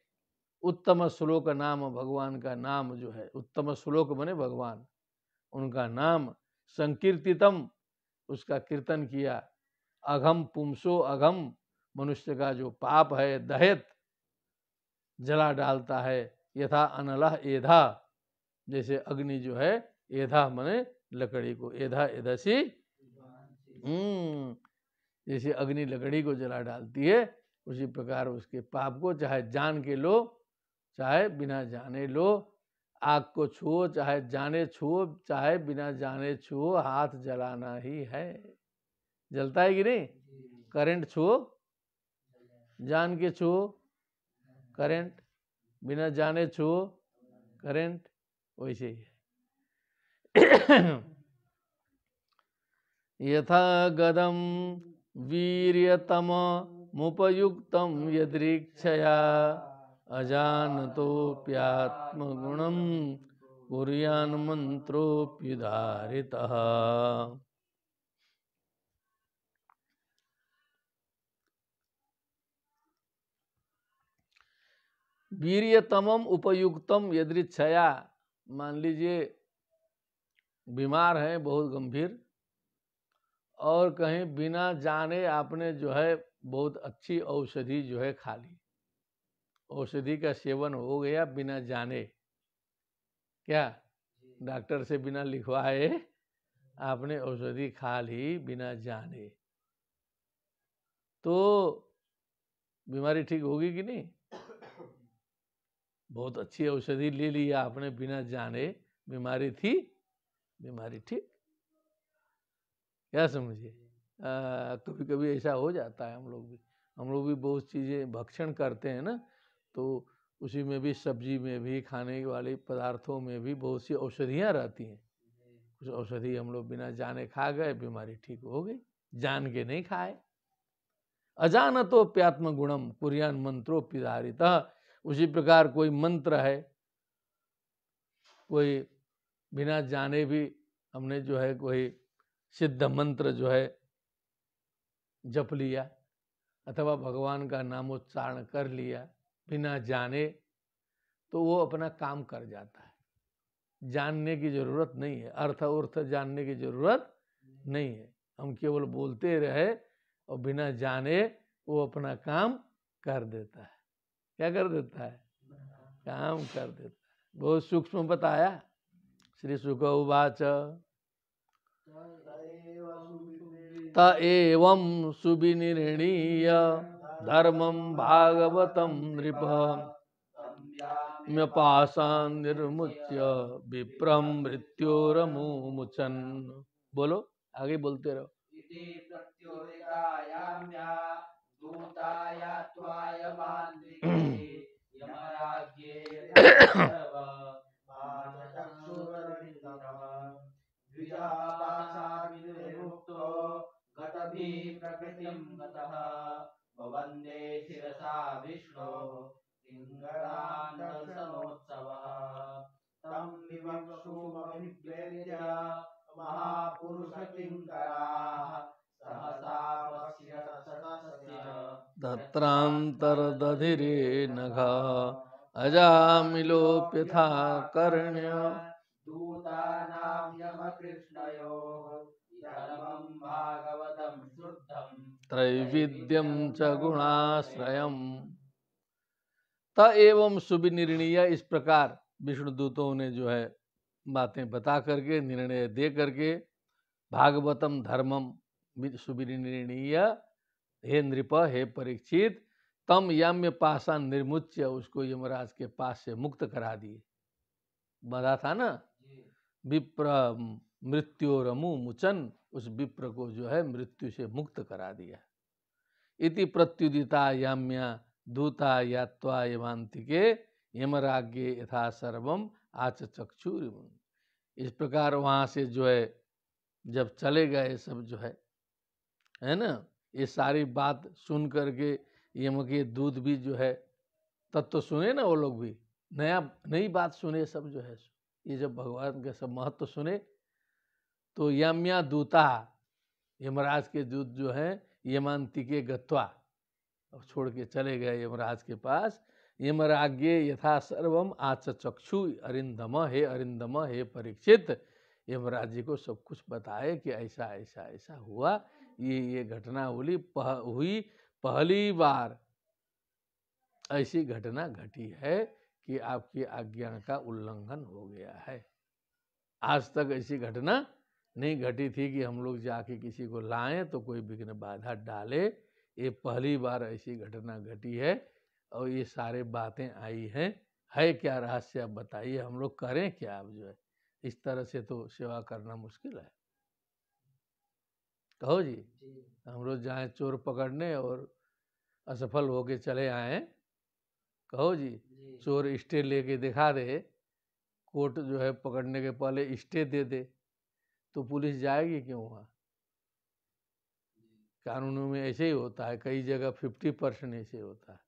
उत्तम श्लोक नाम, भगवान का नाम जो है, उत्तम श्लोक माने भगवान, उनका नाम, संकीर्तितम, उसका कीर्तन किया, अघम पुंसो, अघम मनुष्य का जो पाप है, दहेत जला डालता है, यथा अनलह एधा, जैसे अग्नि जो है, एधा माने लकड़ी को, एधा एधसी, जैसे अग्नि लकड़ी को जला डालती है, उसी प्रकार उसके पाप को चाहे जान के लो चाहे बिना जाने लो। आग को छुओ चाहे जाने छुओ, चाहे बिना जाने छुओ, हाथ जलाना ही है। जलता है कि नहीं? करंट छुओ, जान के छुओ करंट, बिना जाने छुओ करंट, वैसे ही है। यथा गदम वीर्यतम मुपयुक्तम यदृक्षया अजानतोप्यात्मगुणम कुर्यान् मंत्रोप्युदारितः। वीर्यतमम उपयुक्तम यदृच्छया, मान लीजिए बीमार है बहुत गंभीर, और कहीं बिना जाने आपने जो है बहुत अच्छी औषधि जो है खा ली, औषधि का सेवन हो गया बिना जाने, क्या डॉक्टर से बिना लिखवाए आपने औषधि खा ली बिना जाने, तो बीमारी ठीक होगी कि नहीं? बहुत अच्छी औषधि ले लिया आपने बिना जाने, बीमारी थी, बीमारी ठीक, क्या समझिए। कभी कभी ऐसा हो जाता है, हम लोग भी बहुत चीज़ें भक्षण करते हैं ना, तो उसी में भी, सब्जी में भी, खाने वाले पदार्थों में भी बहुत सी औषधियाँ रहती हैं। कुछ औषधि हम लोग बिना जाने खा गए, बीमारी ठीक हो गई, जान के नहीं खाए। अजानतोप्यात्म गुणम कुर्यान मंत्रोप्युदारित, उसी प्रकार कोई मंत्र है, कोई बिना जाने भी हमने जो है कोई सिद्ध मंत्र जो है जप लिया, अथवा भगवान का नामोच्चारण कर लिया बिना जाने, तो वो अपना काम कर जाता है। जानने की जरूरत नहीं है, अर्थ उर्थ जानने की जरूरत नहीं है, हम केवल बोलते रहे और बिना जाने वो अपना काम कर देता है। क्या कर देता है? काम कर देता है। बहुत सूक्ष्म बताया। श्री शुक उवाच त एवं सुविनिर्णीय धर्मं भागवतं नृप म्यपाशान् निर्मुच्य विप्रं मृत्योरमुमुचन्। बोलो, आगे बोलते रहो। इति प्रत्योरितायाम्या दूताया त्वाय मान्त्रिके यमराज्ञे सर्व मानचक्षुरविन्दतः द्विजापाशान्विमुक्तो गतभिः प्रकृतिं गतः ववन्दे शिरसा विष्णो पिङ्गलान् दर्शनोत्सवः तं विवक्षुमभिप्रेत्य महापुरुषकिङ्कराः सहसा पश्यतस्य तत्रान्तर्दधिरे नघा अजामिलोऽप्यथा कर्ण्य दूतानां यमकृष्णयोः धर्मं भागवतं शुद्धं त्रैविध्यं च गुणाश्रयम्। त एवं सुविनिर्णीय, इस प्रकार विष्णुदूतों ने जो है बातें बता करके, निर्णय दे करके, भागवतम धर्मम सुविनिर्णीय, हे नृप, हे परीक्षित, तम यम्य पासा निर्मुच्य, उसको यमराज के पास से मुक्त करा दिए। बता था ना, विप्र मृत्योरमु मुचन, उस विप्र को जो है मृत्यु से मुक्त करा दिया। इति प्रत्युदिता याम्या दूता यात्वा यमांतिके यमराज्ञे यथा सर्वम आचचक्षुर। इस प्रकार वहां से जो है जब चले गए सब जो है ना, ये सारी बात सुन करके यम के दूत भी जो है तत्व सुने ना, वो लोग भी नई बात सुने सब जो है। ये जब भगवान के सब महत्व सुने तो यम्या दूता, यमराज के दूत जो है यमांतिके गत्वा, छोड़ के चले गए यमराज के पास। यमराज्ञे यथा सर्वम आचचक्षु अरिंदम, हे अरिंदम, हे परीक्षित, यमराज जी को सब कुछ बताए कि ऐसा ऐसा ऐसा हुआ, ये घटना हुई पहली बार ऐसी घटना घटी है कि आपकी आज्ञा का उल्लंघन हो गया है। आज तक ऐसी घटना नहीं घटी थी कि हम लोग जाके किसी को लाएं तो कोई विघ्न बाधा डाले। ये पहली बार ऐसी घटना घटी है और ये सारे बातें आई हैं। है क्या रहस्य आप बताइए, हम लोग करें क्या? अब जो है इस तरह से तो सेवा करना मुश्किल है। कहो जी, हम लोग जाएं चोर पकड़ने और असफल होके चले आए, कहो जी, चोर स्टे लेके दिखा दे, कोर्ट जो है पकड़ने के पहले स्टे दे दे, तो पुलिस जाएगी क्यों वहाँ? कानूनों में ऐसे ही होता है, कई जगह 50% ऐसे होता है।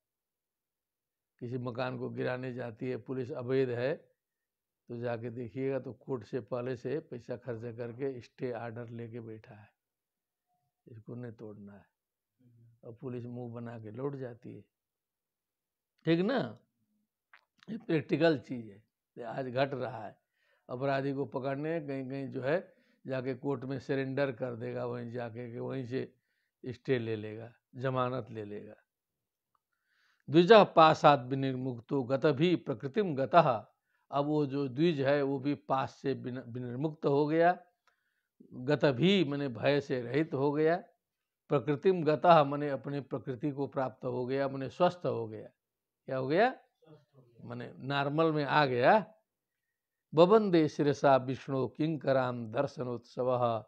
किसी मकान को गिराने जाती है पुलिस, अवैध है, तो जाके देखिएगा तो कोर्ट से पहले से पैसा खर्च करके स्टे आर्डर लेके बैठा है, इसको नहीं तोड़ना है, और पुलिस मुंह बना के लौट जाती है। ठीक ना, ये प्रैक्टिकल चीज है, ये आज घट रहा है। अपराधी को पकड़ने कहीं कहीं जो है जाके कोर्ट में सरेंडर कर देगा, वहीं जाके के वहीं से स्टे ले लेगा, जमानत ले लेगा। द्विज पासाद विनिर्मुक्तो गत भी प्रकृतिम गतः, अब वो जो द्विज है वो भी पास से विनिर्मुक्त हो गया। गत भी मने भय से रहित हो गया। प्रकृतिम गतः मने अपने प्रकृति को प्राप्त हो गया, मने स्वस्थ हो गया। क्या हो गया? मने नॉर्मल में आ गया। बबंदे शिरसा विष्णु किंकराम दर्शनोत्सव,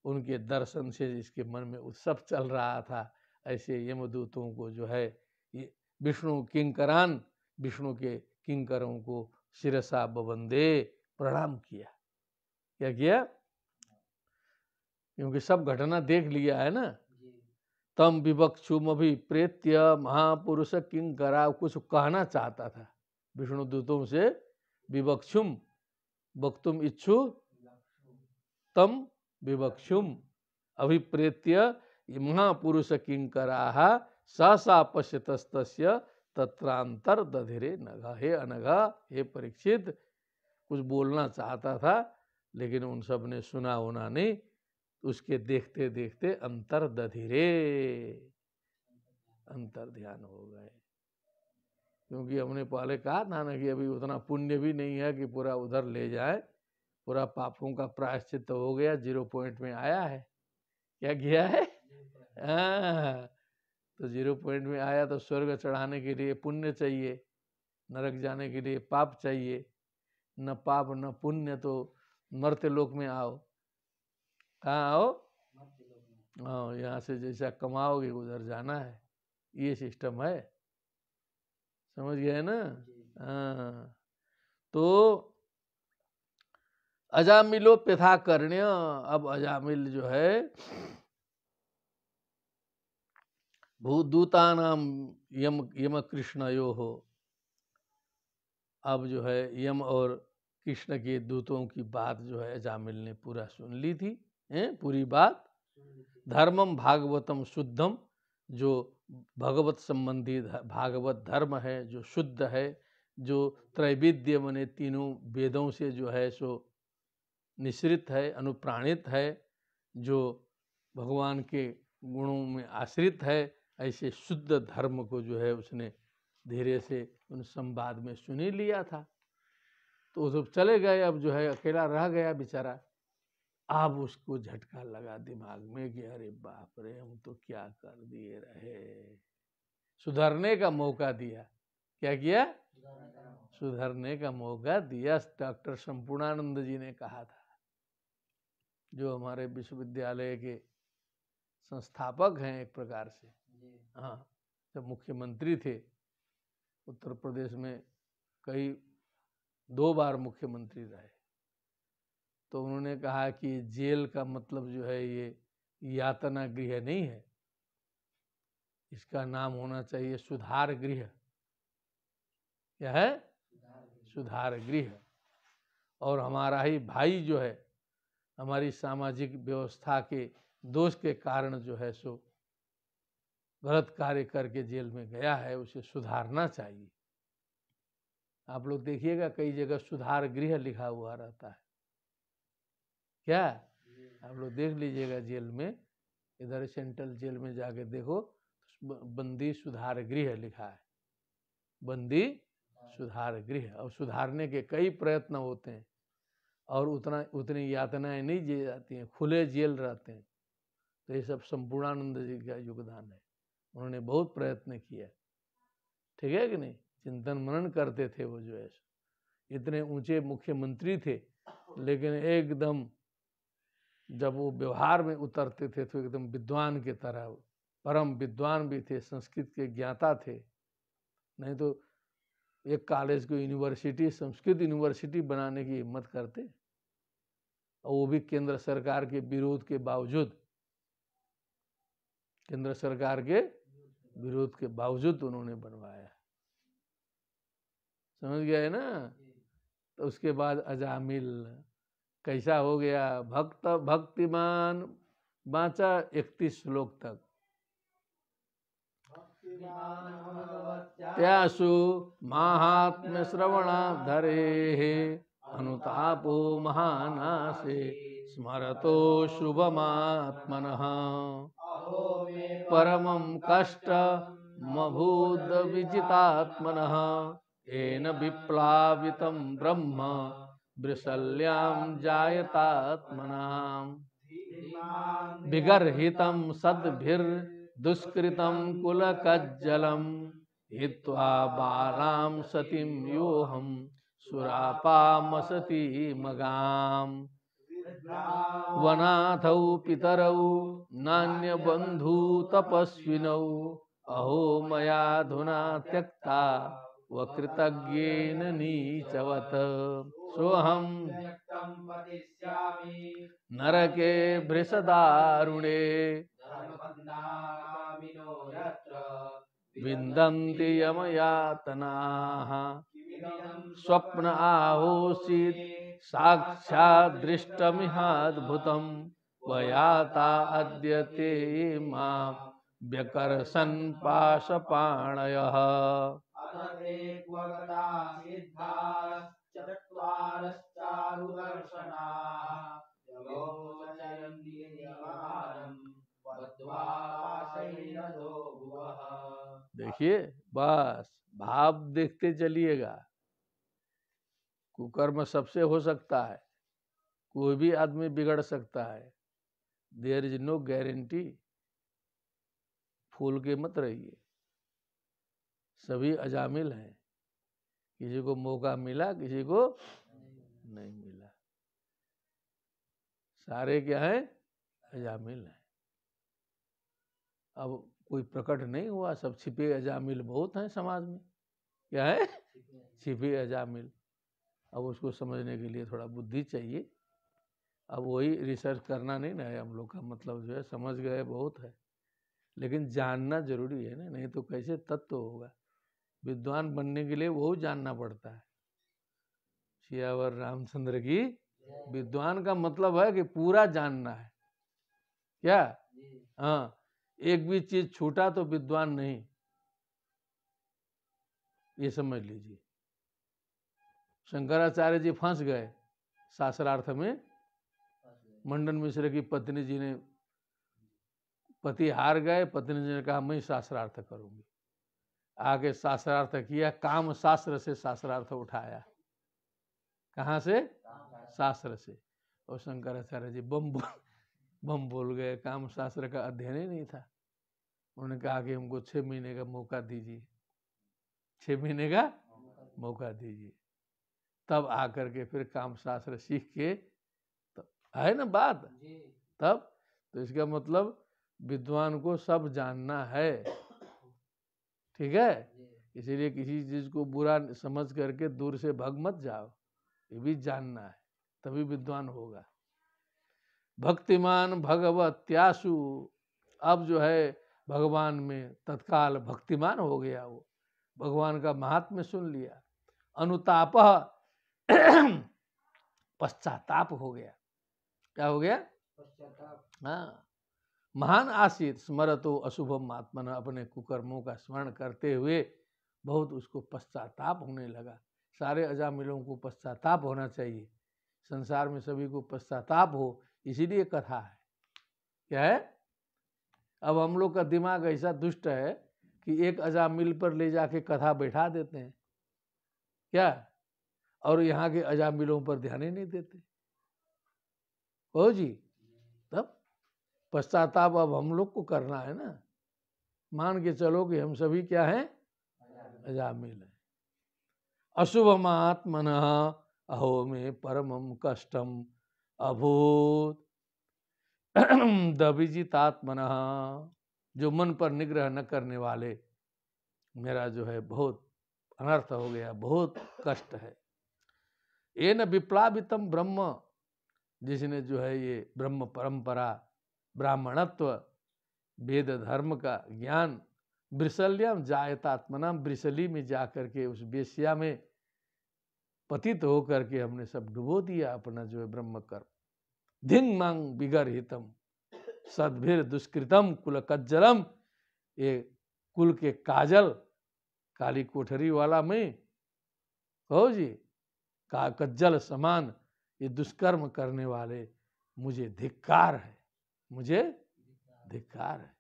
उनके दर्शन से जिसके मन में उत्सव चल रहा था, ऐसे यमदूतों को जो है ये विष्णु किंकरान, विष्णु के किंकरों को शिरसा बबंदे प्रणाम किया। क्या किया? क्योंकि सब घटना देख लिया है ना। तम विवक्षुम अभिप्रेत्य महापुरुष किंकरा, कुछ कहना चाहता था विष्णु दूतों से। विवक्षुम वक्तुम इच्छु तम विवक्षुम अभिप्रेत्य महापुरुष किंकराः सहसा पश्यतस्तस्य तत्रांतर दधिरे नघ। हे अनघ, हे परीक्षित, कुछ बोलना चाहता था लेकिन उन सब ने सुना होना नहीं, उसके देखते देखते अंतर दधिरे, अंतर ध्यान हो गए। क्योंकि हमने पहले कहा था ना कि अभी उतना पुण्य भी नहीं है कि पूरा उधर ले जाए, पूरा पापों का प्रायश्चित हो गया, 0 पॉइंट में आया है। क्या किया है? तो 0 पॉइंट में आया तो स्वर्ग चढ़ाने के लिए पुण्य चाहिए, नरक जाने के लिए पाप चाहिए। न पाप न पुण्य तो मर्त्य लोक में आओ। कहाँ आओ? हाँ, यहाँ से जैसा कमाओगे उधर जाना है, ये सिस्टम है। समझ गए ना? हाँ, तो अजामिलो पिथा कर्ण्य, अब अजामिल जो है भूदूतानाम यम कृष्णयो हो, अब जो है यम और कृष्ण के दूतों की बात जो है अजामिल ने पूरा सुन ली थी, पूरी बात। धर्मम भागवतम शुद्धम, जो भगवत संबंधी भागवत धर्म है, जो शुद्ध है, जो त्रैविद्य मने तीनों वेदों से जो है सो निश्रित है, अनुप्राणित है, जो भगवान के गुणों में आश्रित है, ऐसे शुद्ध धर्म को जो है उसने धीरे से उन संवाद में सुन ही लिया था। तो वो सब चले गए, अब जो है अकेला रह गया बेचारा। अब उसको झटका लगा दिमाग में कि अरे बाप रे, हम तो क्या कर दिए रहे। सुधरने का मौका दिया। क्या किया? सुधरने का मौका दिया। डॉक्टर संपूर्णानंद जी ने कहा था, जो हमारे विश्वविद्यालय के संस्थापक हैं एक प्रकार से। हाँ, जब मुख्यमंत्री थे उत्तर प्रदेश में, कई 2 बार मुख्यमंत्री रहे, तो उन्होंने कहा कि जेल का मतलब जो है ये यातना गृह नहीं है, इसका नाम होना चाहिए सुधार गृह। क्या है? सुधार गृह। और हमारा ही भाई जो है, हमारी सामाजिक व्यवस्था के दोष के कारण जो है सो गलत कार्य करके जेल में गया है, उसे सुधारना चाहिए। आप लोग देखिएगा कई जगह सुधार गृह लिखा हुआ रहता है। क्या? आप लोग देख लीजिएगा जेल में, इधर सेंट्रल जेल में जाके देखो, बंदी सुधार गृह लिखा है, बंदी सुधार गृह। और सुधारने के कई प्रयत्न होते हैं और उतनी यातनाएं नहीं दी जाती हैं, खुले जेल रहते हैं। तो ये सब संपूर्णानंद जी का योगदान है, उन्होंने बहुत प्रयत्न किया। ठीक है कि नहीं? चिंतन मनन करते थे वो, जो है इतने ऊंचे मुख्यमंत्री थे, लेकिन एकदम जब वो व्यवहार में उतरते थे तो एकदम विद्वान के तरह, परम विद्वान भी थे, संस्कृत के ज्ञाता थे। नहीं तो एक कॉलेज को यूनिवर्सिटी, संस्कृत यूनिवर्सिटी बनाने की हिम्मत करते, और वो भी केंद्र सरकार के विरोध के बावजूद। केंद्र सरकार के विरोध के बावजूद उन्होंने बनवाया। समझ गए ना? तो उसके बाद अजामिल कैसा हो गया? भक्त भक्तिमान बाँचा 31 श्लोक तक। त्यासु महात्म्य श्रवणाधरे अनुतापो महानासे स्मरतो शुभमात्मनः परमं कष्टमभूद विजितात्मनः येन विप्लावितं ब्रह्म वृषल्यां जायतात्मनां विगर्हितं सद्भिर्दुष्कृतं कुलकज्जलं हित्वा बालां सतीं योऽहं सुरापामसती मगाम् वनाथौ पितरौ नान्यबन्धू तपस्विनौ अहो मयाधुना त्यक्ता वकृतज्ञेन नीचवत् सोऽहं नरके भृशदारुणे विन्दन्ति यमयातनाः स्वप्न आहोसीत् साक्षात् दृष्टमिहाद्भुतं वयाता अद्य ते मां व्यकर्षन् पाशपाणयः देखिए, बस भाव देखते चलिएगा। कुकर्म सबसे हो सकता है, कोई भी आदमी बिगड़ सकता है। There is no guarantee. फूल के मत रहिए, सभी अजामिल हैं। किसी को मौका मिला, किसी को नहीं मिला। सारे क्या हैं? अजामिल हैं। अब कोई प्रकट नहीं हुआ, सब छिपे अजामिल बहुत हैं समाज में। क्या है? छिपे अजामिल। अब उसको समझने के लिए थोड़ा बुद्धि चाहिए। अब वही रिसर्च करना नहीं ना है हम लोग का मतलब, जो है समझ गए बहुत है, लेकिन जानना जरूरी है ना, नहीं तो कैसे तत्व होगा। विद्वान बनने के लिए वो जानना पड़ता है। सियावर रामचंद्र की। विद्वान का मतलब है कि पूरा जानना है। क्या? हाँ, एक भी चीज छूटा तो विद्वान नहीं, ये समझ लीजिए। शंकराचार्य जी फंस गए शास्त्रार्थ में। मंडन मिश्र की पत्नी जी ने, पति हार गए, पत्नी जी ने कहा मैं शास्त्रार्थ करूंगी। आगे शास्त्रार्थ किया, काम शास्त्र से शास्त्रार्थ उठाया। कहाँ से? शास्त्र से। और शंकराचार्य जी बम बोल गए, काम शास्त्र का अध्ययन ही नहीं था। उन्होंने कहा कि हमको 6 महीने का मौका दीजिए, 6 महीने का मौका दीजिए, तब आकर के फिर काम शास्त्र सीख के, तब है ना बात। तब तो इसका मतलब विद्वान को सब जानना है, ठीक है। इसीलिए किसी चीज को बुरा समझ करके दूर से भाग मत जाओ, ये भी जानना है, तभी विद्वान होगा। भक्तिमान भगवत्यासु, अब जो है भगवान में तत्काल भक्तिमान हो गया, वो भगवान का महात्म्य सुन लिया। अनुताप पश्चाताप हो गया। क्या हो गया? हाँ। महान आसीत स्मरतो अशुभम आत्मन, अपने कुकर्मों का स्मरण करते हुए बहुत उसको पश्चाताप होने लगा। सारे अजामिलों को पश्चाताप होना चाहिए, संसार में सभी को पश्चाताप हो, इसीलिए कथा है। क्या है? अब हम लोग का दिमाग ऐसा दुष्ट है कि एक अजामिल पर ले जाके कथा बैठा देते हैं, क्या, और यहाँ के अजामिलों पर ध्यान ही नहीं देते। ओ जी, तब पश्चाताप अब हम लोग को करना है ना। मान के चलो कि हम सभी क्या हैं? अजामिल हैं। अशुभमात्मनः अहो में परमं कष्टम अभूत दविजितात्मनः, जो मन पर निग्रह न करने वाले, मेरा जो है बहुत अनर्थ हो गया, बहुत कष्ट है। येन विप्लावितम ब्रह्म, जिसने जो है ये ब्रह्म परंपरा, ब्राह्मणत्व, वेद धर्म का ज्ञान, ब्रिसल्याम जायतात्मनाम, ब्रिसली में जाकर के उस बेश्या में पतित होकर के हमने सब डुबो दिया अपना जो है ब्रह्म कर्म। धिंग मांग बिगर हितम सद्भिर दुष्कृतम कुल कज्जलम, ये कुल के काजल, काली कोठरी वाला में हो जी, का कज्जल समान ये दुष्कर्म करने वाले, मुझे धिक्कार है, मुझे धिक्कार है।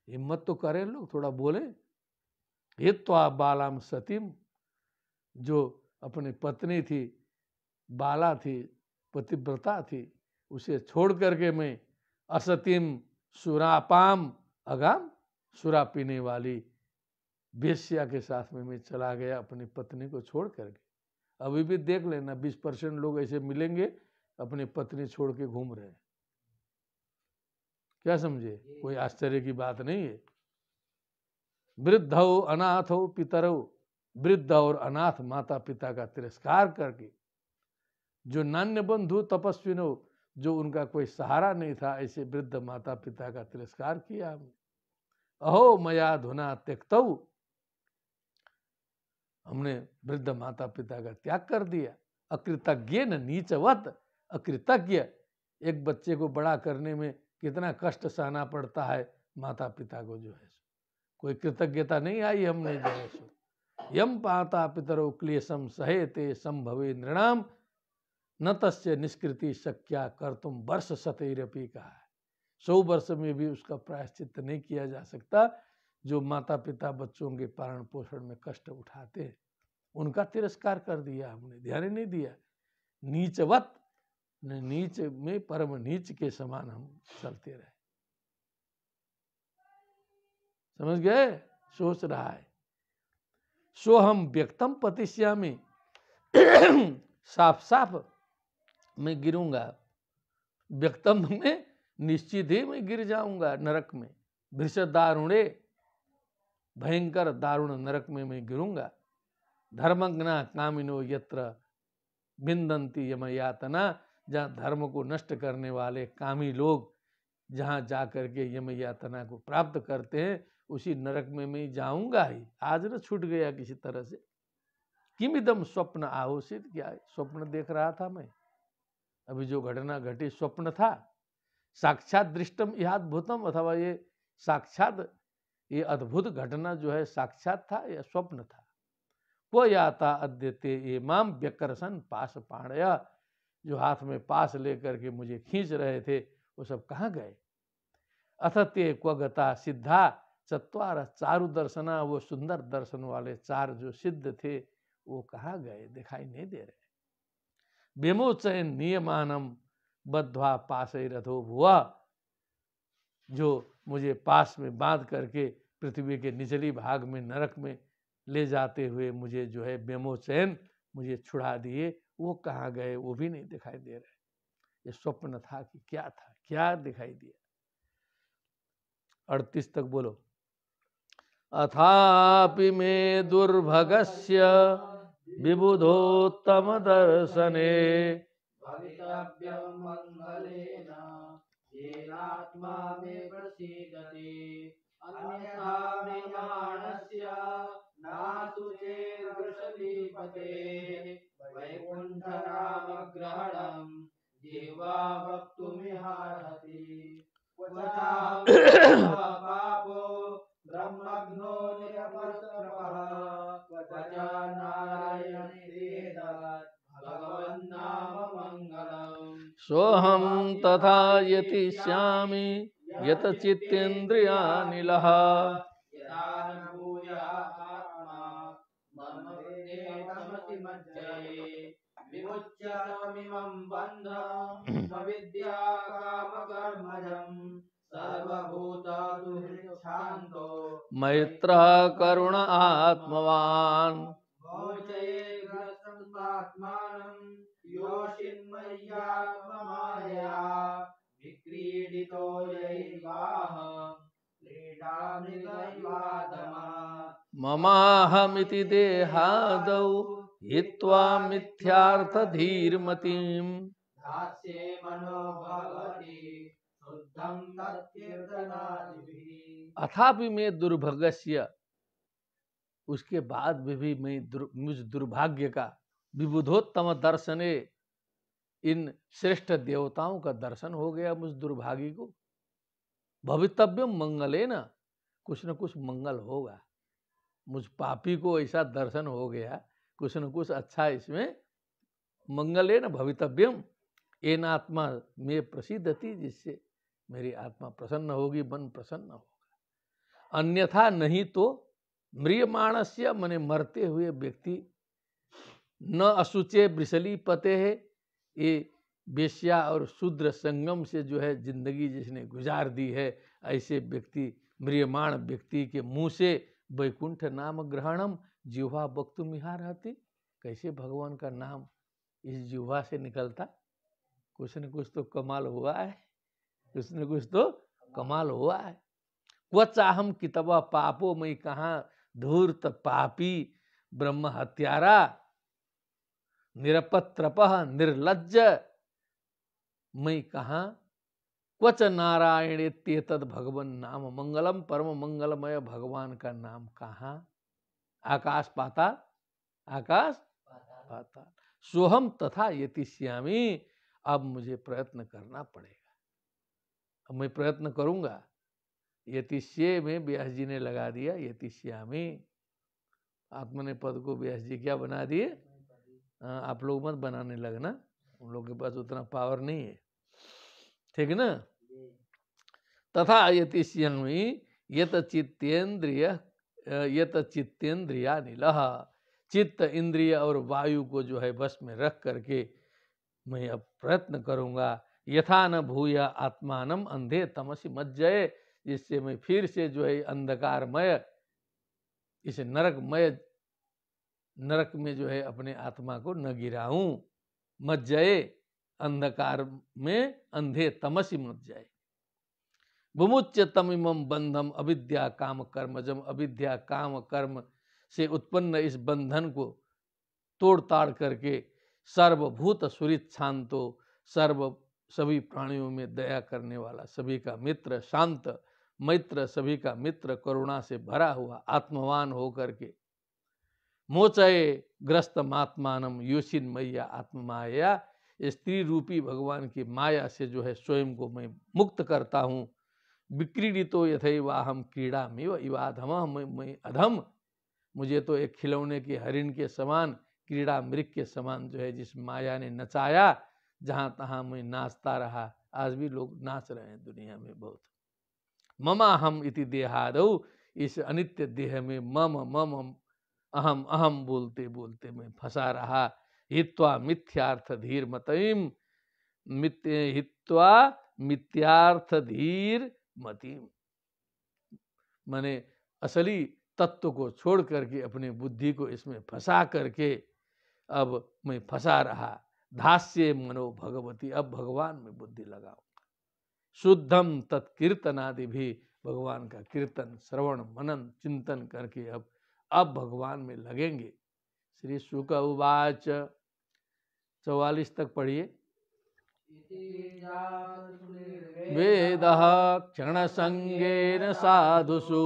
हिम्मत तो करें लोग, थोड़ा बोले। हित्वा बालाम सतीम, जो अपनी पत्नी थी, बाला थी, पतिव्रता थी, उसे छोड़ करके मैं असतीम सुरापाम, अगाम सुरा पीने वाली वेश्या के साथ में मैं चला गया, अपनी पत्नी को छोड़ करके। अभी भी देख लेना 20% लोग ऐसे मिलेंगे अपनी पत्नी छोड़ के घूम रहे हैं। क्या समझे? कोई आश्चर्य की बात नहीं है। वृद्धौ अनाथौ पितरौ, वृद्ध और अनाथ माता पिता का तिरस्कार करके, जो नान्य बंधु तपस्विनो, जो उनका कोई सहारा नहीं था, ऐसे वृद्ध माता पिता का तिरस्कार किया हमने। अहो मया धुना त्यक्तौ, हमने वृद्ध माता पिता का त्याग कर दिया। अकृतज्ञ न नीचवत, अकृतज्ञ, एक बच्चे को बड़ा करने में कितना कष्ट सहना पड़ता है माता पिता को, जो है कोई कृतज्ञता नहीं आई हमने, जो है सो। यम पाता पितरो क्लेशम सहेते संभवे नृणाम, न तस्य निष्कृति शक्या कर तुम वर्ष सतैरपी, कहा है। 100 वर्ष में भी उसका प्रायश्चित नहीं किया जा सकता, जो माता पिता बच्चों के पालन पोषण में कष्ट उठाते हैं। उनका तिरस्कार कर दिया हमने, ध्यान ही नहीं दिया। नीचवत, नीच में परम नीच के समान हम चलते रहे। समझ गए? सोच रहा है सो हम व्यक्तम पतिश्यामी, साफ साफ मैं गिरूंगा। व्यक्तम में निश्चित ही मैं गिर जाऊंगा नरक में। भृष दारुणे, भयंकर दारुण नरक में मैं गिरूंगा। धर्मज्ञा कामिनो यत्र बिंदंती यमयातना, जहाँ धर्म को नष्ट करने वाले कामी लोग जहाँ जा करके यमयातना को प्राप्त करते हैं, उसी नरक में मैं जाऊंगा ही। आज न छूट गया किसी तरह से। किमिदम स्वप्न आहोषित, क्या स्वप्न देख रहा था मैं? अभी जो घटना घटी स्वप्न था, साक्षात दृष्टम यह अद्भुतम, अथवा ये साक्षात ये अद्भुत घटना जो है साक्षात था या स्वप्न था? वो याता अद्यते ये माम व्यकर्षण पास पाणया, जो हाथ में पास लेकर के मुझे खींच रहे थे, वो सब कहाँ गए? अथ ते क्वगता सिद्धा चत्वार चारु दर्शना, वो सुंदर दर्शन वाले चार जो सिद्ध थे वो कहाँ गए, दिखाई नहीं दे रहे। विमोचन नियमानम बद्ध्वा पाशै रथो भुवा, जो मुझे पास में बांध करके पृथ्वी के निचली भाग में नरक में ले जाते हुए मुझे जो है विमोचन मुझे छुड़ा दिए, वो कहाँ गए, वो भी नहीं दिखाई दे रहे। ये स्वप्न था कि क्या था, क्या दिखाई दिया। 38 तक बोलो। अथापि मे दुर्भगस्य विबुधोत्तम दर्शने भवितव्यं मंगलेन येनात्मा मे प्रसीदति अन्यथा मे मानस्य नासुचेर्वृषभीपते वैकुण्ठनामग्रहणं जिह्वा वक्तुमिहार्हति क्वचाहं पापो ब्रह्मज्ञो निरपत्रपः क्वच नारायणेवेदात् भगवन्नाम मंगलम् सोऽहं तथा यतिष्यामि यत चित्तेन्द्रियानिलः यदा न भूयात्मा ममवेदमसि मज्जये विमुच्यतमिमं बन्धं अविद्या कामकर्मजं सर्वभूतदुःखान्तो मैत्रः करुण आत्मवान् मोचयेद्ग्रस्तमात्मानं योषिन्मय्यात्ममायया विक्रीडितो यैर्वाह क्रीडामृगैवाधमः ममाहमिति देहादौ हित्वा मिथ्यार्थधीर्मतिम् दास्ये मनो भगवति शुद्धं तत्कीर्तनादिभिः। अथापि मैं दुर्भगस्य, उसके बाद भी मैं मुझ दुर्भाग्य का विबुधोत्तम दर्शने, इन श्रेष्ठ देवताओं का दर्शन हो गया मुझ दुर्भागी को। भवितव्यम मंगले न, कुछ न कुछ मंगल होगा। मुझ पापी को ऐसा दर्शन हो गया, कुछ न कुछ अच्छा इसमें मंगले न भवितव्यम, एन आत्मा में प्रसिद्धति, जिससे मेरी आत्मा प्रसन्न होगी, मन प्रसन्न होगा। अन्यथा नहीं तो म्रियमाणस्य, मने मरते हुए व्यक्ति, न अशुचे वृषली पते है, ये वेश्या और शूद्र संगम से जो है जिंदगी जिसने गुजार दी है, ऐसे व्यक्ति, म्रियमाण व्यक्ति के मुंह से वैकुंठ नाम ग्रहणम जिह्वा वक्तुमिहार्हति, कैसे भगवान का नाम इस जिह्वा से निकलता। कुछ न कुछ तो कमाल हुआ है, कुछ न कुछ तो कमाल हुआ है। क्वचाहम कितवा पापो, मैं कहाँ धूर्त पापी ब्रह्म हत्यारा, निरपत्रपः निर्लज्ज, मैं कहाँ क्वच नारायण तेतद भगवन नाम मंगलम, परम मंगलमय भगवान का नाम कहाँ। आकाश पाताल, आकाश पाताल। सोहम तथा यतिष्यामि, अब मुझे प्रयत्न करना पड़ेगा, अब मैं प्रयत्न करूंगा। यतिष्ये में व्यास जी ने लगा दिया यतिष्यामि, आत्मने पद को व्यास जी क्या बना दिए। आप लोग मत बनाने लगना, उन लोगों के पास उतना पावर नहीं है, ठीक ना। तथा यतिष्यामि यत चित्तेन्द्रियानिलः, चित्त इंद्रिय और वायु को जो है बस में रख करके मैं अब प्रयत्न करूंगा। यथा न भूया आत्मानम अंधे तमसि मज्जये, जिससे मैं फिर से जो है अंधकारमय, इस नरक में जो है अपने आत्मा को न गिराऊं। मज्जये, अंधकार में अंधे तमसि मज्जये। विमुच्य तमिमं बंधम अविद्या काम कर्मजम, अविद्या काम कर्म से उत्पन्न इस बंधन को तोड़ ताड़ करके सर्वभूत सुरित शांतो, सभी प्राणियों में दया करने वाला, सभी का मित्र, शांत मैत्र, सभी का मित्र, करुणा से भरा हुआ, आत्मवान होकर के मोचये ग्रस्त मात्मानम योशिन मैया आत्ममाया, स्त्री रूपी भगवान की माया से जो है स्वयं को मैं मुक्त करता हूँ। विक्रीडितो यथैवाहम क्रीडामिव इवाधम, मैं अधम, मुझे तो एक खिलौने के हरिण के समान, क्रीड़ा मृग के समान जो है जिस माया ने नचाया, जहाँ तहाँ मैं नाचता रहा। आज भी लोग नाच रहे हैं दुनिया में बहुत। ममा हम इति देहादौ, इस अनित्य देह में मम मम अहम अहम बोलते बोलते मैं फंसा रहा। हित्वा मिथ्यार्थ धीर मतिम, हित्वा मिथ्यार्थ धीर मतिम, माने असली तत्व को छोड़ करके अपने बुद्धि को इसमें फंसा करके अब मैं फंसा रहा। धास्य मनो भगवती, अब भगवान में बुद्धि लगाओ। शुद्धम तत्कीर्तनादि भी, भगवान का कीर्तन श्रवण मनन चिंतन करके अब भगवान में लगेंगे। श्री शुक उवाच, 44 तक पढ़िए। वेदः क्षण संगेन साधुषु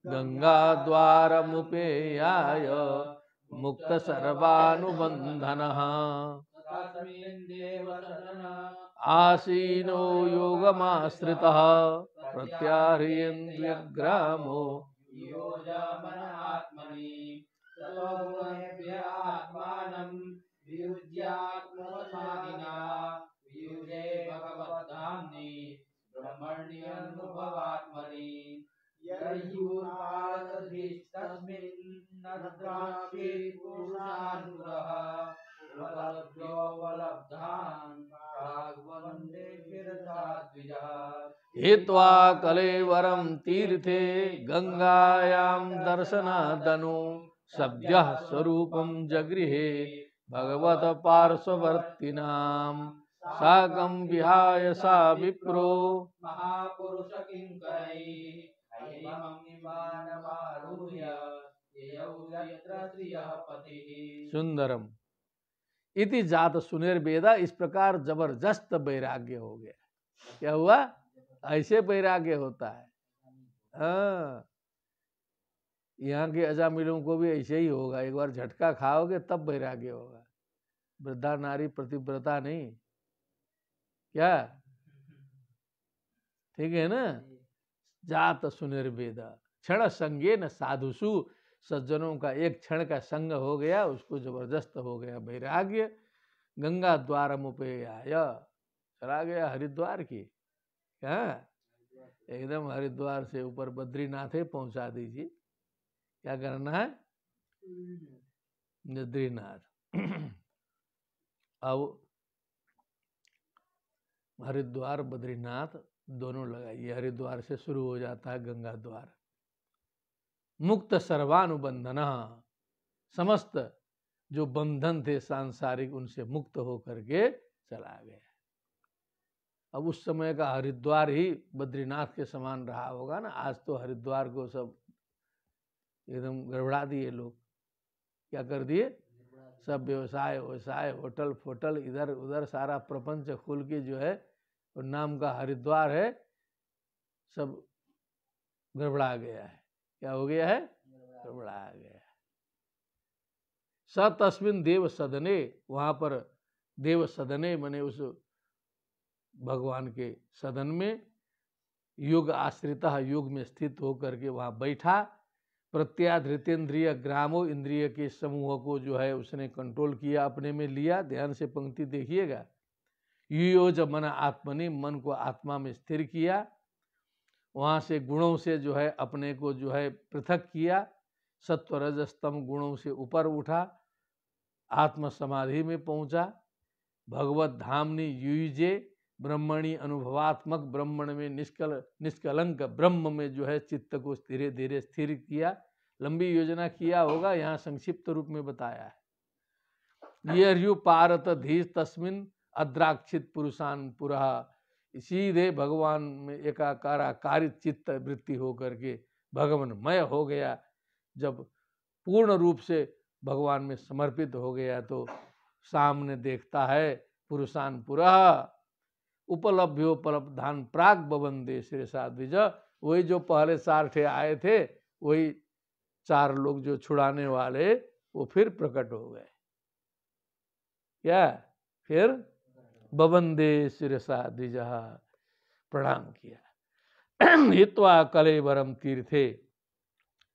गंगाद्वारमुपेयाय मुक्त सर्वानुबंधनः आसीनो योगमाश्रितः प्रत्याह्रियेन्द्रियग्रामो हित्वा कलेवरं तीर्थे गंगायां दर्शनादनु सद्यः स्वरूपं जगृहे भगवत पार्श्ववर्तिनां साकं विहाय सा विप्रो महापुरुष सुंदरम इति जात सुनिर्वेदा। इस प्रकार जबरदस्त वैराग्य हो गया। क्या हुआ? ऐसे वैराग्य होता है। हाँ, यहाँ के अजामिलों को भी ऐसे ही होगा। एक बार झटका खाओगे तब वैराग्य होगा। वृद्धा नारी प्रतिव्रता नहीं, क्या ठीक है ना? जात सुनिर्वेदा क्षण संगे न साधुसु, सज्जनों का एक क्षण का संग हो गया, उसको जबरदस्त हो गया वैराग्य। गंगा द्वार मुपेयाय, चला गया हरिद्वार की। क्या एकदम हरिद्वार से ऊपर बद्रीनाथ है, पहुंचा दीजिए। क्या करना है? बद्रीनाथ। अब हरिद्वार बद्रीनाथ दोनों लगाइए। हरिद्वार से शुरू हो जाता है गंगा द्वार। मुक्त सर्वानुबंधन, समस्त जो बंधन थे सांसारिक उनसे मुक्त होकर के चला गया। अब उस समय का हरिद्वार ही बद्रीनाथ के समान रहा होगा ना। आज तो हरिद्वार को सब एकदम गड़बड़ा दिए लोग। क्या कर दिए? सब व्यवसाय व्यवसाय होटल फोटल इधर उधर सारा प्रपंच खुल के जो है और नाम का हरिद्वार है, सब गड़बड़ा गया है। क्या हो गया है? गड़बड़ा गया है। स तस्मिन देव सदने, वहां पर देव सदने माने उस भगवान के सदन में, योग आश्रित, योग में स्थित होकर के वहां बैठा। प्रत्याधृतेन्द्रिय ग्रामो, इंद्रिय के समूह को जो है उसने कंट्रोल किया, अपने में लिया। ध्यान से पंक्ति देखिएगा। युयोज मन आत्मनि, मन को आत्मा में स्थिर किया। वहां से गुणों से जो है अपने को जो है पृथक किया। सत्व रजस्तम गुणों से ऊपर उठा, आत्म समाधि में पहुंचा। भगवत धामनि युजे, ब्रह्मणी अनुभवात्मक ब्रह्मण में निष्कलंक ब्रह्म में जो है चित्त को धीरे धीरे स्थिर किया। लंबी योजना किया होगा, यहाँ संक्षिप्त रूप में बताया है। ये पारत धीर तस्मिन अद्राक्षित पुरुषान पुरः, सीधे भगवान में एकाकारा कारित चित्त वृत्ति होकर के भगवानमय हो गया। जब पूर्ण रूप से भगवान में समर्पित हो गया तो सामने देखता है पुरुषान पुरः उपलब्धोपलब्धान प्राग बवंदे शिरसा द्विज। वही जो पहले 4 ठे आए थे, वही 4 लोग जो छुड़ाने वाले, वो फिर प्रकट हो गए। क्या? फिर बवंदे शिरसा द्विज, प्रणाम किया। हित्वा कलेवरम तीर्थे,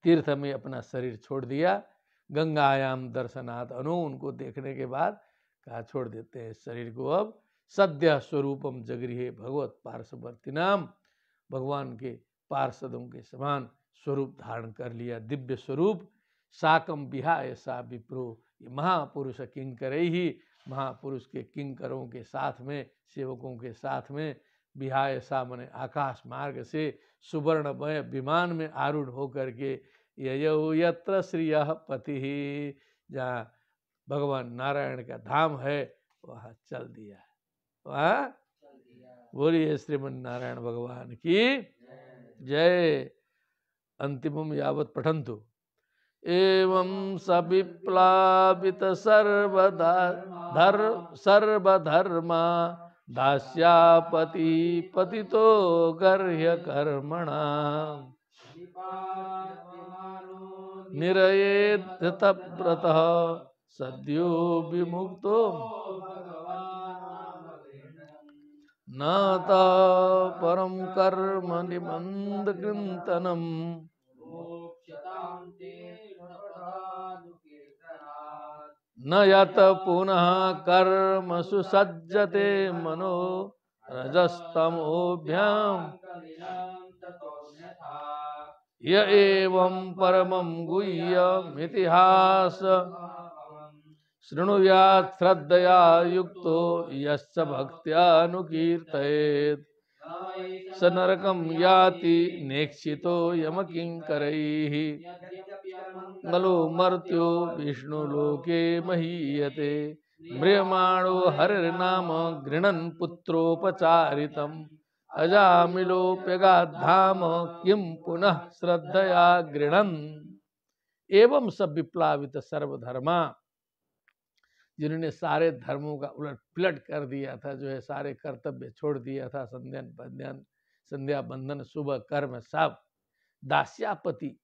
तीर्थ में अपना शरीर छोड़ दिया। गंगायाम दर्शनाथ अनु, उनको देखने के बाद कहा छोड़ देते हैं शरीर को। अब सद्य स्वरूपम जगृहे भगवत पार्श्ववर्ती नाम, भगवान के पार्षदों के समान स्वरूप धारण कर लिया, दिव्य स्वरूप। साकम विहाय सा विप्रो, ये महापुरुष किंकरे ही, महापुरुष के किंकरों के साथ में, सेवकों के साथ में, विहाय सा मने आकाश मार्ग से सुवर्णमय विमान में आरूढ़ होकर के ययौ यत्र श्रियः पति, जहाँ भगवान नारायण का धाम है वहाँ चल दिया, वहाँ बोलिए श्रीमन नारायण भगवान की जय। अंतिमम यावत पठन्तु। एवं सविप्लावित सर्वधर्मा दास्यापति पतितो गर्ह्य कर्मणा निरयेत व्रतः सद्यो विमुक्तो नाता परम कर्म निबंध कृंतनम न यत पुनः कर्म सुसज्जते मनो रजस्तमोभ्याम य एवं परमं गुह्यमितिहास शृणुयात् श्रद्धया युक्तो यस्य भक्त्यानुकीर्तयेत् स नरकं याति नेक्षितो यमकिंकरैः नलो मर्त्यो विष्णुलोके महीयते म्रियमाणो हरिर्नाम गृणन् पुत्रोपचारितम् अजामिलोप्यगाद्धाम किं पुनः श्रद्धया गृणन्। एवं सब विप्लावित सर्वधर्मा, जिन्होंने सारे धर्मों का उलट पलट कर दिया था, जो है सारे कर्तव्य छोड़ दिया था, संध्या बंधन शुभ कर्म सब, दास्यापति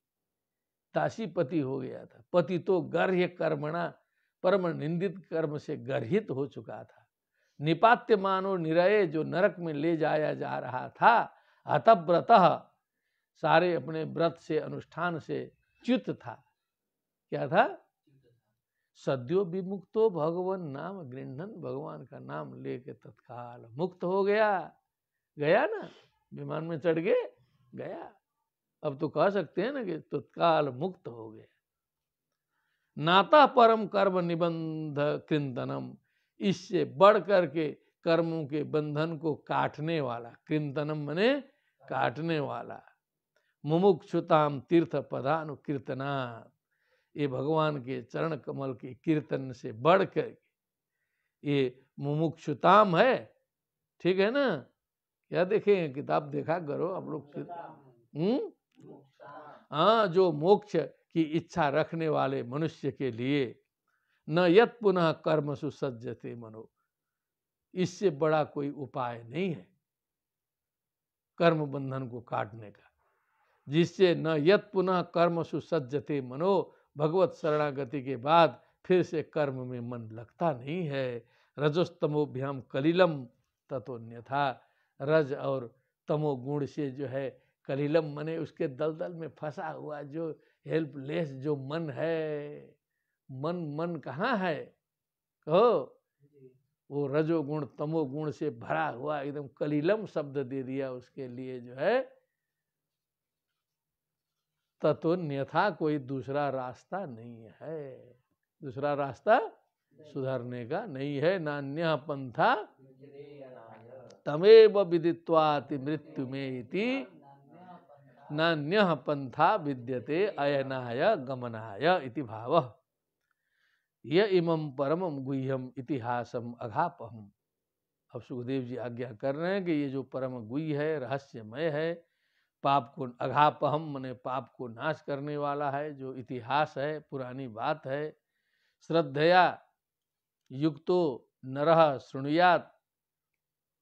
दासीपति हो गया था, पति तो गर्ह्य कर्मणा परम निंदित कर्म से गर्हित हो चुका था, निपात्य मानो निरय जो नरक में ले जाया जा रहा था, हतव्रतः सारे अपने व्रत से अनुष्ठान से च्युत था। क्या था? सद्यो विमुक्तो भगवान नाम गृह्णन, भगवान का नाम लेके तत्काल मुक्त हो गया। गया ना, विमान में चढ़ के गया। अब तो कह सकते हैं ना कि तत्काल मुक्त हो गया। नाता परम कर्म निबंध कृंतनम, इससे बढ़ करके कर्मों के बंधन को काटने वाला, कृंतनम मने काटने वाला, मुमुक्षुताम तीर्थ पदानुकीर्तना, ये भगवान के चरण कमल के कीर्तन से बढ़कर ये मुमुक्षुताम है। ठीक है ना? क्या देखें, किताब देखा करो आप लोग। हाँ, जो मोक्ष की इच्छा रखने वाले मनुष्य के लिए न यत पुनः कर्म सुसज्जते मनो, इससे बड़ा कोई उपाय नहीं है कर्म बंधन को काटने का, जिससे न यत पुनः कर्म सुसज्जते मनो, भगवत शरणागति के बाद फिर से कर्म में मन लगता नहीं है। रजोस्तमोभ्याम कलिलम ततोन्यथा, रज और तमो गुण से जो है कलिलम मने उसके दलदल में फंसा हुआ जो हेल्पलेस जो मन है, मन कहाँ है कहो, वो रजोगुण तमोगुण से भरा हुआ एकदम कलिलम शब्द दे दिया उसके लिए जो है। ततोन्यथा कोई दूसरा रास्ता नहीं है, दूसरा रास्ता सुधरने का नहीं है। नान्यः पंथा तमेव विदित्वाति मृत्यु में इति, नान्यः पंथा विद्यते अयनाय गमनाय इति भावः। य इमं परमं गुह्यम इतिहासम अघापहम। अब सुखदेव जी आज्ञा कर रहे हैं कि ये जो परम गुह्य है, रहस्यमय है, पाप को अघापहम मने पाप को नाश करने वाला है, जो इतिहास है, पुरानी बात है, श्रद्धया युक्तो नरः शृणुयात्,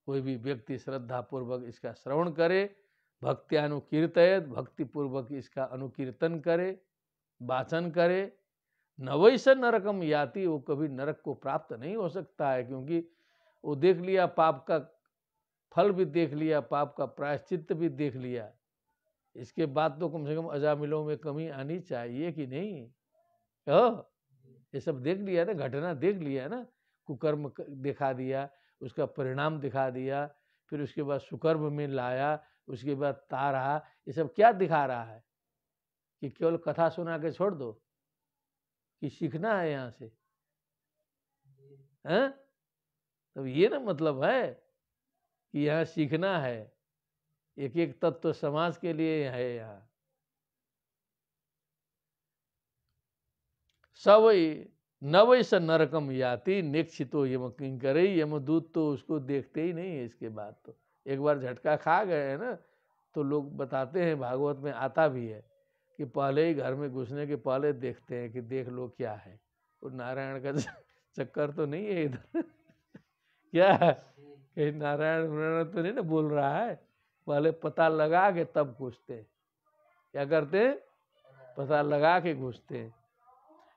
कोई भी व्यक्ति श्रद्धा पूर्वक इसका श्रवण करे, भक्त्यानुकीर्तयेत्, भक्ति पूर्वक इसका अनुकीर्तन करे, वाचन करे, न वैसे नरकम याति, वो कभी नरक को प्राप्त नहीं हो सकता है, क्योंकि वो देख लिया, पाप का फल भी देख लिया, पाप का प्रायश्चित्त भी देख लिया, इसके बाद तो कम से कम अजामिलों में कमी आनी चाहिए कि नहीं? ये सब देख लिया ना, घटना देख लिया ना, कुकर्म दिखा दिया, उसका परिणाम दिखा दिया, फिर उसके बाद सुकर्म में लाया, उसके बाद तारा, ये सब क्या दिखा रहा है? कि केवल कथा सुना के छोड़ दो, कि सीखना है यहाँ से, हैं? तब ये ना मतलब है कि यहाँ सीखना है, एक एक तत्व समाज के लिए है यहाँ। सवई नवै स नरकम याति निक्षितो यम किंकरे, यमदूत तो उसको देखते ही नहीं है। इसके बाद तो एक बार झटका खा गए हैं ना, तो लोग बताते हैं, भागवत में आता भी है कि पहले ही घर में घुसने के पहले देखते हैं कि देख लो क्या है। वो नारायण का चक्कर तो नहीं है इधर क्या कहीं नारायण तो नहीं ना बोल रहा है। पहले पता लगा के तब घुसते हैं। क्या करते हैं? पता लगा के घुसते हैं।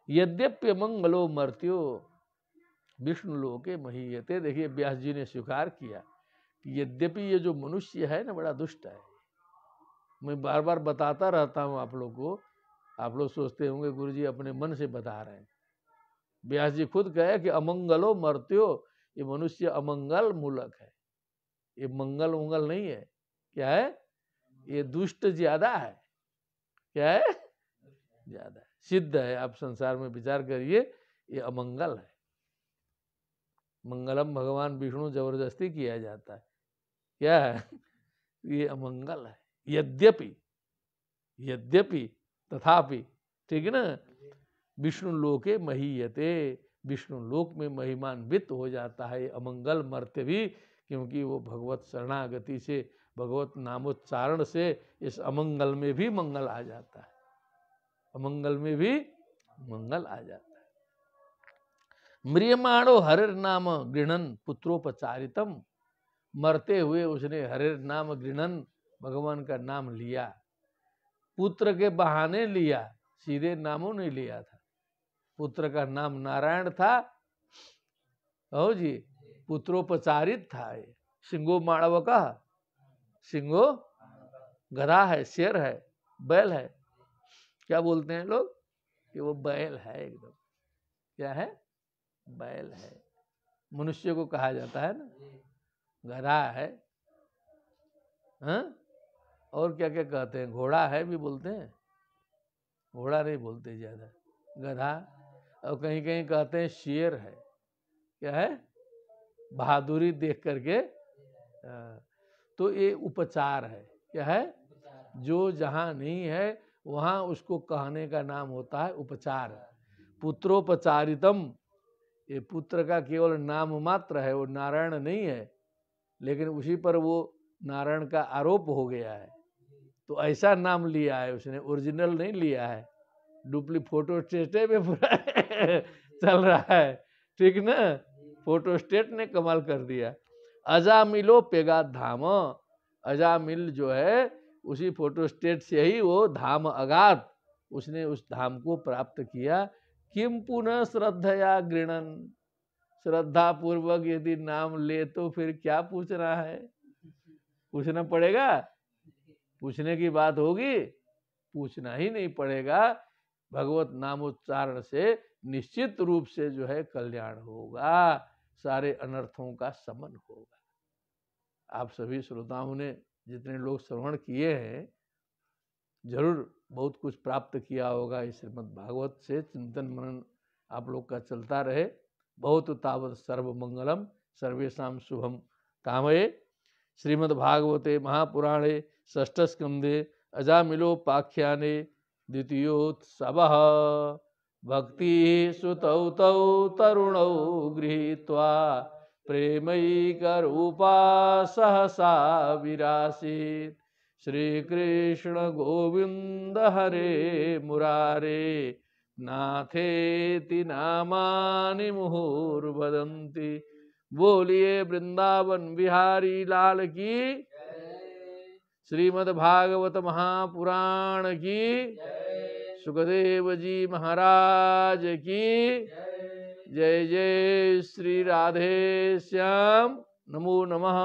यद्यप्य मंगलो मर्त्यो विष्णु लोके महीयते। देखिए व्यास जी ने स्वीकार किया कि यद्यपि ये जो मनुष्य है ना, बड़ा दुष्ट है। मैं बार बार बताता रहता हूँ आप लोग को। आप लोग सोचते होंगे गुरुजी अपने मन से बता रहे हैं। व्यास जी खुद कहे कि अमंगलो मर्त्यो, ये मनुष्य अमंगल मूलक है, ये मंगल उंगल नहीं है। क्या है? ये दुष्ट ज्यादा है। क्या है? ज्यादा है, सिद्ध है। आप संसार में विचार करिए, ये अमंगल है। मंगलम भगवान विष्णु जबरदस्ती किया जाता है। क्या है? ये अमंगल है। यद्यपि यद्यपि तथापि, ठीक है ना, विष्णु लोके महीयते, विष्णु लोक में महिमान्वित हो जाता है अमंगल मर्त्य भी, क्योंकि वो भगवत शरणागति से, भगवत नामोच्चारण से इस अमंगल में भी मंगल आ जाता है। अमंगल में भी मंगल आ जाता है। म्रियमाणो हरिर नाम गृणन पुत्रोपचारितम, मरते हुए उसने हरिर नाम गृणन, भगवान का नाम लिया, पुत्र के बहाने लिया, सीधे नामों नहीं लिया था। पुत्र का नाम नारायण था, हो जी, पुत्रोपचारित था। ये सिंगो माड़व का, सिंगो गधा है, शेर है, बैल है। क्या बोलते हैं लोग कि वो बैल है एकदम। क्या है? बैल है। मनुष्य को कहा जाता है ना, गधा है। हाँ? और क्या क्या कहते हैं? घोड़ा है भी बोलते हैं। घोड़ा नहीं बोलते ज्यादा, गधा। और कहीं कहीं कहते हैं शेर है। क्या है? बहादुरी देख करके। तो ये उपचार है। क्या है? जो जहां नहीं है वहां उसको कहने का नाम होता है उपचार। पुत्रोपचारितम, ये पुत्र का केवल नाम मात्र है, वो नारायण नहीं है, लेकिन उसी पर वो नारायण का आरोप हो गया है, तो ऐसा नाम लिया है उसने, ओरिजिनल नहीं लिया है। डुप्लीकेट फोटो स्टेटे में पूरा चल रहा है, ठीक ना। फोटो स्टेट ने कमाल कर दिया। अजामिलो पेगा धाम, अजामिल जो है उसी फोटो स्टेट से ही वो धाम अगाध, उसने उस धाम को प्राप्त किया। किम पुनः श्रद्धया गृणन, श्रद्धा पूर्वक यदि नाम ले तो फिर क्या पूछ रहा है? पूछना पड़ेगा? पूछने की बात होगी? पूछना ही नहीं पड़ेगा। भगवत नामोच्चारण से निश्चित रूप से जो है कल्याण होगा, सारे अनर्थों का शमन होगा। आप सभी श्रोताओं ने, जितने लोग श्रवण किए हैं, जरूर बहुत कुछ प्राप्त किया होगा इस श्रीमद् भागवत से। चिंतन मनन आप लोग का चलता रहे। बहुत तावत सर्वमंगलम सर्वेषां शुभम कामये। श्रीमद् भागवते महापुराणे षष्ठ स्कंदे अजामिलोपाख्याने द्वितीयोत्सवः। भक्ति सुतौ तौ तरुणौ गृहीत्वा प्रेमैकरूपा सहसा विरासीत्। श्रीकृष्ण गोविंद हरे मुरारे, नाथेति नामानि मुहुर्वदन्ति। बोलिए वृंदावन बिहारी लाल की, श्रीमद् भागवत महापुराण की, सुखदेव जी महाराज की जय। जय श्री राधे श्याम। नमो नमः।